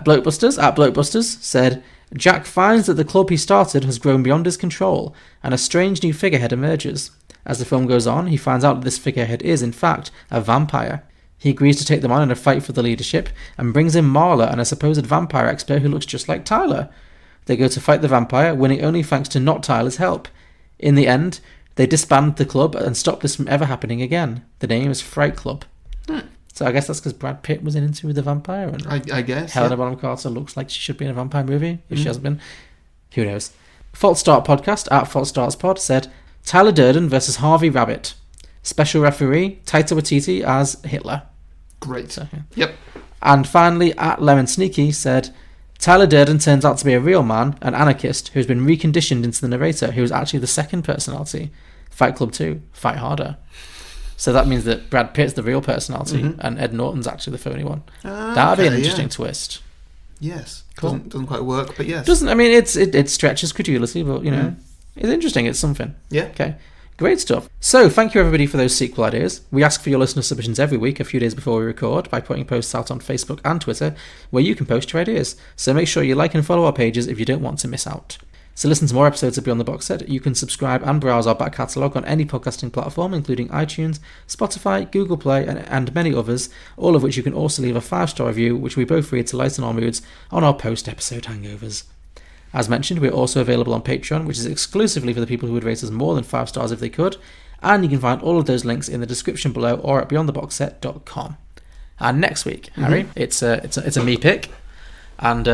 Blokebusters at Blokebusters said, Jack finds that the club he started has grown beyond his control, and a strange new figurehead emerges. As the film goes on, he finds out that this figurehead is, in fact, a vampire. He agrees to take them on in a fight for the leadership, and brings in Marla and a supposed vampire expert who looks just like Tyler. They go to fight the vampire, winning only thanks to not Tyler's help. In the end, they disband the club and stop this from ever happening again. The name is Fright Club. So I guess that's because Brad Pitt was into the vampire, and I guess. Helena Bonham Carter looks like she should be in a vampire movie, if she hasn't been. Who knows? Fault Start Podcast at Fault Starts Pod said, Tyler Durden versus Harvey Rabbit. Special referee, Taika Waititi as Hitler. Great. So, yeah. Yep. And finally, at Lemon Sneaky said, Tyler Durden turns out to be a real man, an anarchist, who's been reconditioned into the narrator, who is actually the second personality. Fight Club 2, fight harder. So that means that Brad Pitt's the real personality, and Ed Norton's actually the phony one. That'd be an interesting twist. Yes. Cool. Doesn't quite work, but yes. Doesn't, I mean, it stretches credulity, but, you know, it's interesting, it's something. Yeah. Okay. Great stuff. So, thank you everybody for those sequel ideas. We ask for your listener submissions every week, a few days before we record, by putting posts out on Facebook and Twitter, where you can post your ideas. So make sure you like and follow our pages if you don't want to miss out. To listen to more episodes of Beyond the Box Set, you can subscribe and browse our back catalogue on any podcasting platform, including iTunes, Spotify, Google Play, and many others, all of which you can also leave a 5-star review, which we both read to lighten our moods on our post-episode hangovers. As mentioned, we're also available on Patreon, which is exclusively for the people who would rate us more than 5 stars if they could, and you can find all of those links in the description below or at beyondtheboxset.com. And next week, Harry, it's a me pick, and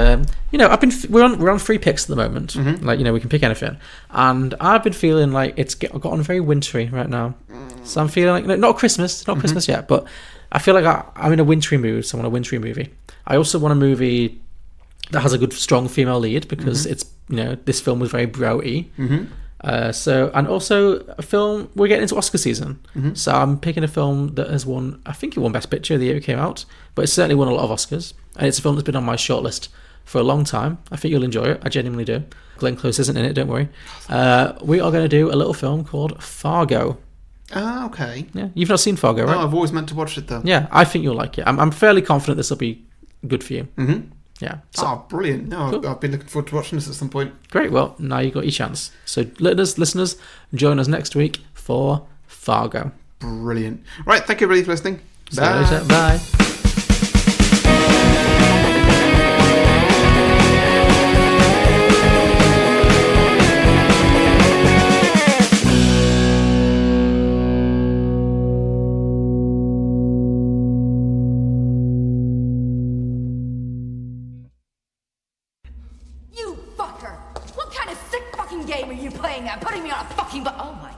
you know, we're on free picks at the moment. Like, you know, we can pick anything, and I've been feeling like it's gotten very wintry right now. So I'm feeling like not Christmas yet, but I feel like I'm in a wintry mood. So I want a wintry movie. I also want a movie that has a good, strong female lead because it's this film was very bro-y. And also a film, we're getting into Oscar season, so I'm picking a film that has won. I think it won Best Picture the year it came out, but it's certainly won a lot of Oscars, and it's a film that's been on my shortlist for a long time. I think you'll enjoy it. I genuinely do. Glenn Close isn't in it, don't worry. We are going to do a little film called Fargo. Ah, okay. Yeah, you've not seen Fargo, right? No, I've always meant to watch it though. Yeah, I think you'll like it. I'm fairly confident this will be good for you. Yeah. So, brilliant. No, cool. I've been looking forward to watching this at some point. Great. Well, now you've got your chance. So listeners, join us next week for Fargo. Brilliant. Right, thank you everybody for listening. See you later. Bye. You fucker! What kind of sick fucking game are you playing at? Putting me on a fucking oh my